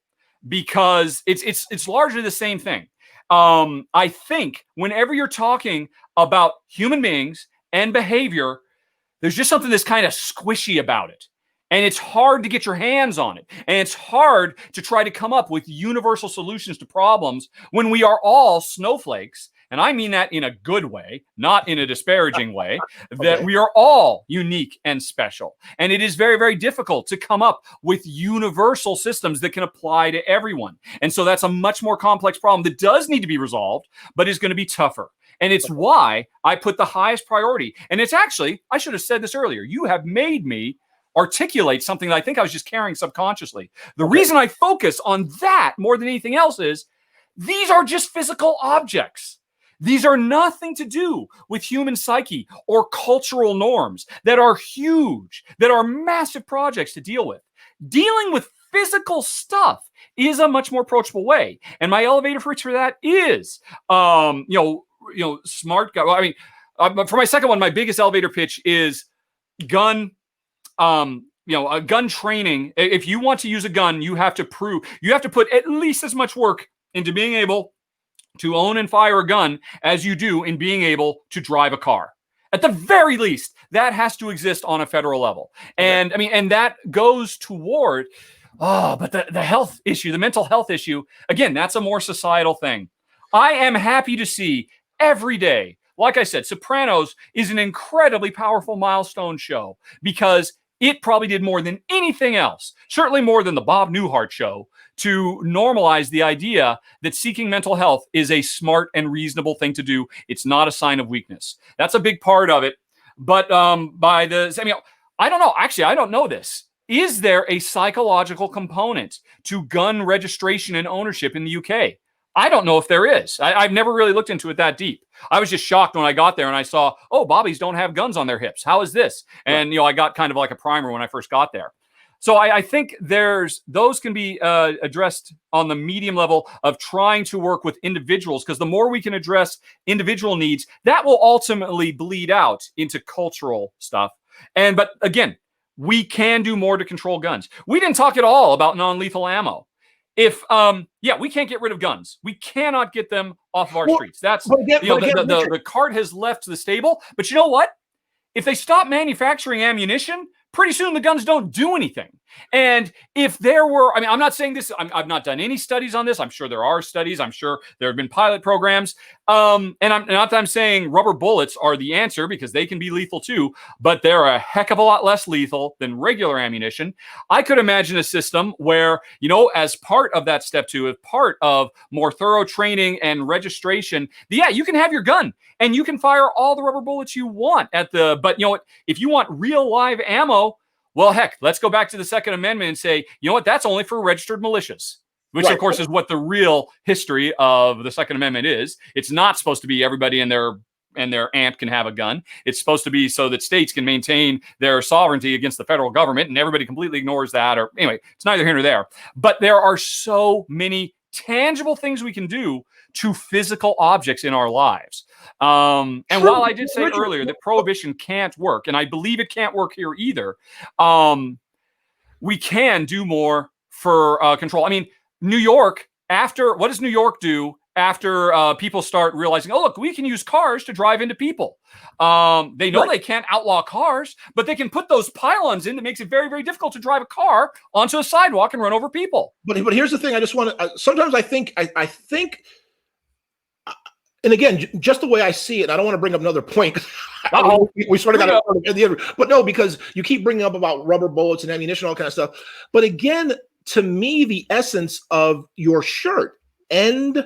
because it's largely the same thing. I think whenever you're talking about human beings and behavior, there's just something that's kind of squishy about it. And it's hard to get your hands on it. And it's hard to try to come up with universal solutions to problems when we are all snowflakes. And I mean that in a good way, not in a disparaging way, that we are all unique and special. And it is very, very difficult to come up with universal systems that can apply to everyone. And so that's a much more complex problem that does need to be resolved, but is going to be tougher. And it's why I put the highest priority. And it's actually, I should have said this earlier, you have made me articulate something that I think I was just carrying subconsciously. The reason I focus on that more than anything else is these are just physical objects. These are nothing to do with human psyche or cultural norms that are huge, that are massive projects to deal with. Dealing with physical stuff is a much more approachable way. And my elevator pitch for that is, smart guy. Well, I mean, for my second one, my biggest elevator pitch is gun. A gun training. If you want to use a gun, you have to put at least as much work into being able to own and fire a gun as you do in being able to drive a car. At the very least, that has to exist on a federal level. And I mean, and that goes toward, but the health issue, the mental health issue, again, that's a more societal thing. I am happy to see every day, like I said, Sopranos is an incredibly powerful milestone show because it probably did more than anything else, certainly more than the Bob Newhart show, to normalize the idea that seeking mental health is a smart and reasonable thing to do. It's not a sign of weakness. That's a big part of it. But I don't know. Actually, I don't know this. Is there a psychological component to gun registration and ownership in the UK? I don't know if there is. I've never really looked into it that deep. I was just shocked when I got there and I saw, Bobbies don't have guns on their hips. How is this? And, I got kind of like a primer when I first got there. So I think those can be addressed on the medium level of trying to work with individuals, because the more we can address individual needs, that will ultimately bleed out into cultural stuff. But again, we can do more to control guns. We didn't talk at all about non-lethal ammo. If we can't get rid of guns. We cannot get them off of our streets. That's the cart has left the stable. But you know what? If they stop manufacturing ammunition, pretty soon the guns don't do anything. And if there were, I'm not saying this, I've not done any studies on this. I'm sure there are studies. I'm sure there have been pilot programs. And I'm not that I'm saying rubber bullets are the answer, because they can be lethal too, but they're a heck of a lot less lethal than regular ammunition. I could imagine a system where, as part of that step 2, as part of more thorough training and registration, you can have your gun and you can fire all the rubber bullets you want but if you want real live ammo, well, heck, let's go back to the Second Amendment and say, that's only for registered militias, which of course is what the real history of the Second Amendment is. It's not supposed to be everybody and their aunt can have a gun. It's supposed to be so that states can maintain their sovereignty against the federal government, and everybody completely ignores that. Or anyway, it's neither here nor there. But there are so many tangible things we can do to physical objects in our lives. And while I did say earlier that prohibition can't work, and I believe it can't work here either, we can do more for control. I mean, New York, what does New York do after people start realizing, look, we can use cars to drive into people? They know they can't outlaw cars, but they can put those pylons in that makes it very, very difficult to drive a car onto a sidewalk and run over people. But here's the thing. I just want to, sometimes I think, and again, just the way I see it, I don't want to bring up another point. We sort of got to the other, but no, because you keep bringing up about rubber bullets and ammunition, all kind of stuff. But again, to me, the essence of your shirt, end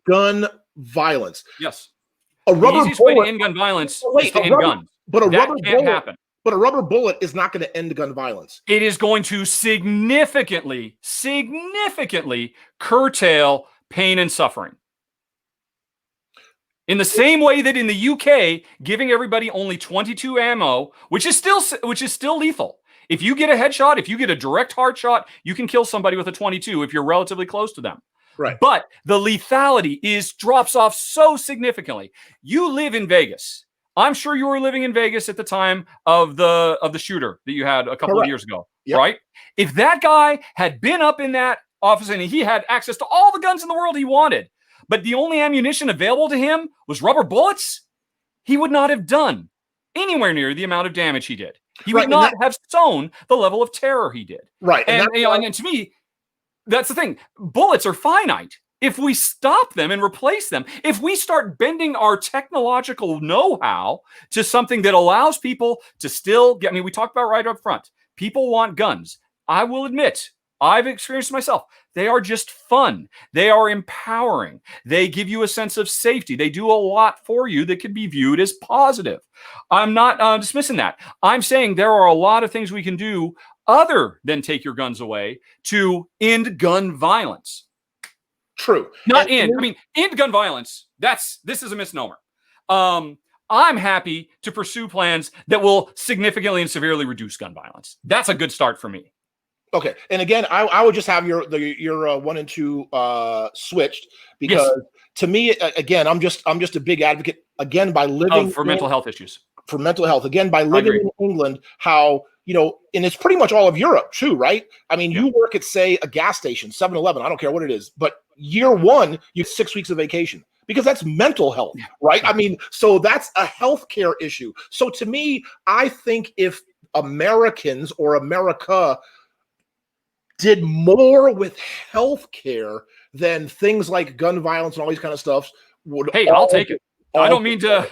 gun violence. Yes. A rubber the easiest way to end gun violence is to end guns. But a that rubber can't bullet happen. But a rubber bullet is not going to end gun violence. It is going to significantly curtail pain and suffering. In the same way that in the UK, giving everybody only 22 ammo, which is still lethal. If you get a headshot, if you get a direct hard shot, you can kill somebody with a 22 if you're relatively close to them. Right. But the lethality drops off so significantly. You live in Vegas. I'm sure you were living in Vegas at the time of the shooter that you had a couple of years ago, right? If that guy had been up in that office and he had access to all the guns in the world he wanted, but the only ammunition available to him was rubber bullets, he would not have done anywhere near the amount of damage he did. He would not have sown the level of terror he did. Right. And to me, that's the thing. Bullets are finite. If we stop them and replace them, if we start bending our technological know-how to something that allows people to still get, we talked about right up front, people want guns. I will admit, I've experienced it myself. They are just fun. They are empowering. They give you a sense of safety. They do a lot for you that could be viewed as positive. I'm not dismissing that. I'm saying there are a lot of things we can do other than take your guns away to end gun violence. True. End gun violence. This is a misnomer. I'm happy to pursue plans that will significantly and severely reduce gun violence. That's a good start for me. Okay, and again, I would just have your 1 and 2 switched, because to me, again, I'm just a big advocate again by living for mental health issues. For mental health, again, by living in England, how and it's pretty much all of Europe too, right? You work at, say, a gas station, 7-Eleven, I don't care what it is, but year 1, you have 6 weeks of vacation because that's mental health, right? So that's a healthcare issue. So to me, I think if Americans or America did more with healthcare than things like gun violence and all these kind of stuff would. Hey, I'll take it. I don't mean to.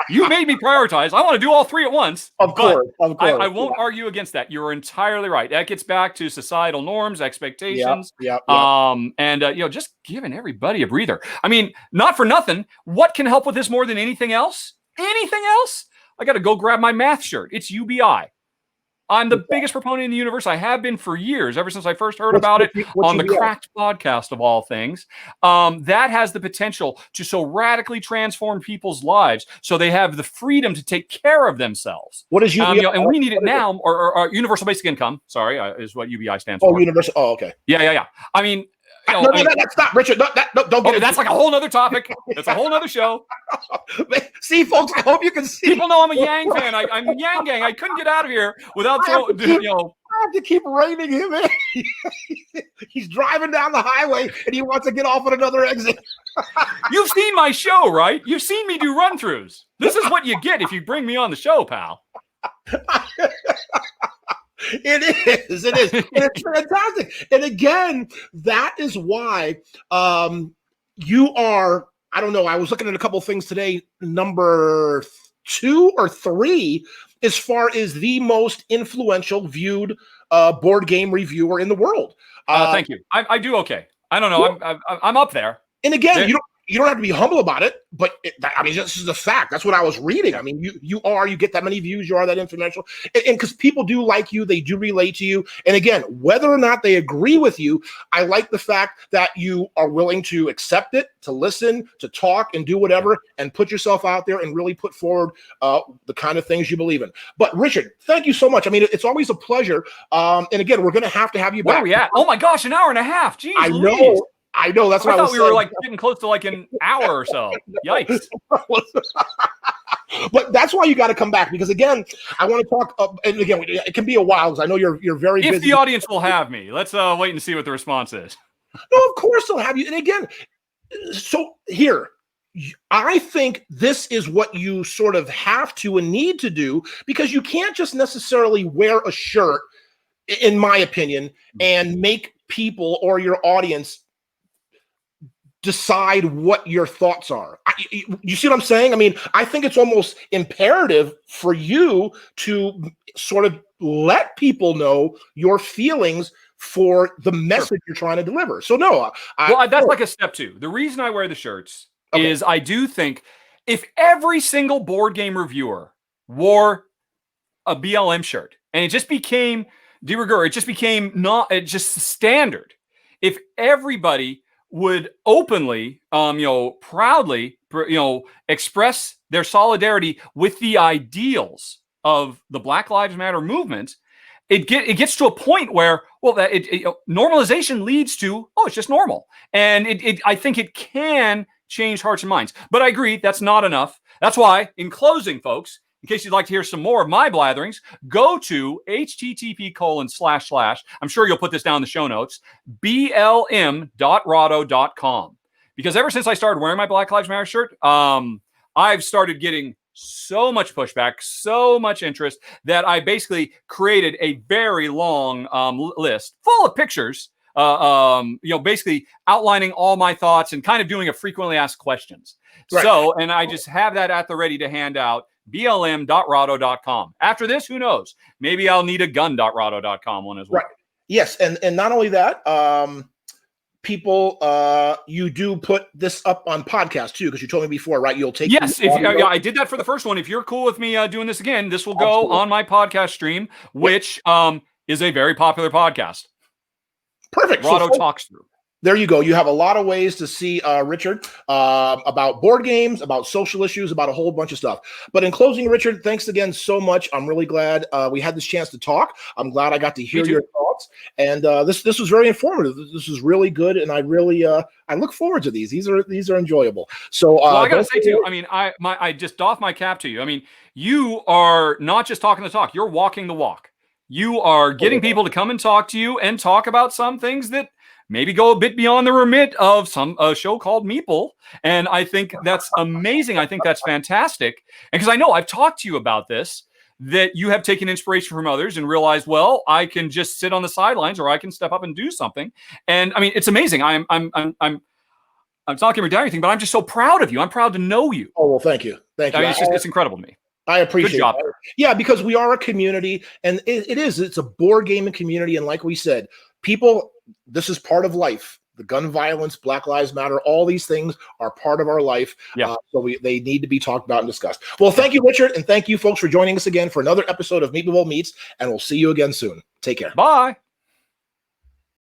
You made me prioritize. I want to do all 3 at once. Of course. I won't argue against that. You're entirely right. That gets back to societal norms, expectations. And just giving everybody a breather. Not for nothing. What can help with this more than anything else? Anything else? I got to go grab my math shirt. It's UBI. I'm the biggest proponent in the universe. I have been for years, ever since I first heard about it on the Cracked podcast of all things. That has the potential to so radically transform people's lives so they have the freedom to take care of themselves. What is UBI? And we need it now, or Universal Basic Income, sorry, is what UBI stands for. Oh, Universal. Oh, okay. Yeah. No, that's not Richard. Don't get that's like a whole nother topic. That's a whole nother show. See, folks, I hope you can see. People know I'm a Yang fan. I'm Yang Gang. I couldn't get out of here without I have to keep reining him in. He's driving down the highway and he wants to get off at another exit. You've seen my show, right? You've seen me do run-throughs. This is what you get if you bring me on the show, pal. It is. And it's fantastic. And again, that is why you are, I don't know, I was looking at a couple of things today, number 2 or 3, as far as the most influential viewed board game reviewer in the world. Thank you. I do okay. I don't know. I'm up there. And again, you don't have to be humble about it, but this is a fact. That's what I was reading. You get that many views, you are that influential, and because people do like you, they do relate to you. And again, whether or not they agree with you, I like the fact that you are willing to accept it, to listen, to talk, and do whatever, and put yourself out there and really put forward the kind of things you believe in. But Richard, thank you so much. It's always a pleasure. And again, we're going to have you back. Where are we at? Oh my gosh, an hour and a half. Jeez, I know. That's what I thought we were getting close to an hour or so. Yikes. But that's why you got to come back, because again, I want to talk. And again, it can be a while, because I know you're very busy. If the audience will have me, let's wait and see what the response is. No, of course they'll have you. And again, so here, I think this is what you sort of have to and need to do, because you can't just necessarily wear a shirt, in my opinion, and make people or your audience decide what your thoughts are. You see what I'm saying? I think it's almost imperative for you to sort of let people know your feelings for the message you're trying to deliver. So no, that's like a step 2. The reason I wear the shirts is I do think if every single board game reviewer wore a BLM shirt, and it just became de rigueur. It just became not just standard. If everybody would openly, proudly, express their solidarity with the ideals of the Black Lives Matter movement, it gets to a point where, well, that normalization leads to, it's just normal, and I think it can change hearts and minds. But I agree, that's not enough. That's why, in closing, folks, in case you'd like to hear some more of my blatherings, go to http:// I'm sure you'll put this down in the show notes, blm.rahdo.com. Because ever since I started wearing my Black Lives Matter shirt, I've started getting so much pushback, so much interest, that I basically created a very long list full of pictures, basically outlining all my thoughts and kind of doing a frequently asked questions. Right. So, and I just have that at the ready to hand out, blm.rahdo.com. After this, who knows? Maybe I'll need a gun.rahdo.com one as well. Right. Yes, and not only that, people, you do put this up on podcast too, because you told me before, right? You'll take I did that for the first one. If you're cool with me doing this again, this will go on my podcast stream, which is a very popular podcast. Perfect. Rahdo talks through. There you go. You have a lot of ways to see Richard about board games, about social issues, about a whole bunch of stuff. But in closing, Richard, thanks again so much. I'm really glad we had this chance to talk. I'm glad I got to hear your thoughts. And this was very informative. This was really good, and I really I look forward to these. These are enjoyable. So I gotta say too, I mean, I just doff my cap to you. I mean, you are not just talking the talk; you're walking the walk. You are getting people to come and talk to you and talk about some things that maybe go a bit beyond the remit of a show called Meeple. And I think that's amazing. I think that's fantastic. And because I know I've talked to you about this, that you have taken inspiration from others and realized, well, I can just sit on the sidelines or I can step up and do something. And I mean, it's amazing. I'm not giving down anything, but I'm just so proud of you. I'm proud to know you. Oh, well, thank you. Thank you. I mean, it's incredible to me. I appreciate it. Yeah, because we are a community, and it's a board gaming community. And like we said, people, this is part of life. The gun violence, Black Lives Matter, all these things are part of our life. Yeah. So they need to be talked about and discussed. Well, thank you, Richard. And thank you folks for joining us again for another episode of Meepleville Meets, and we'll see you again soon. Take care. Bye.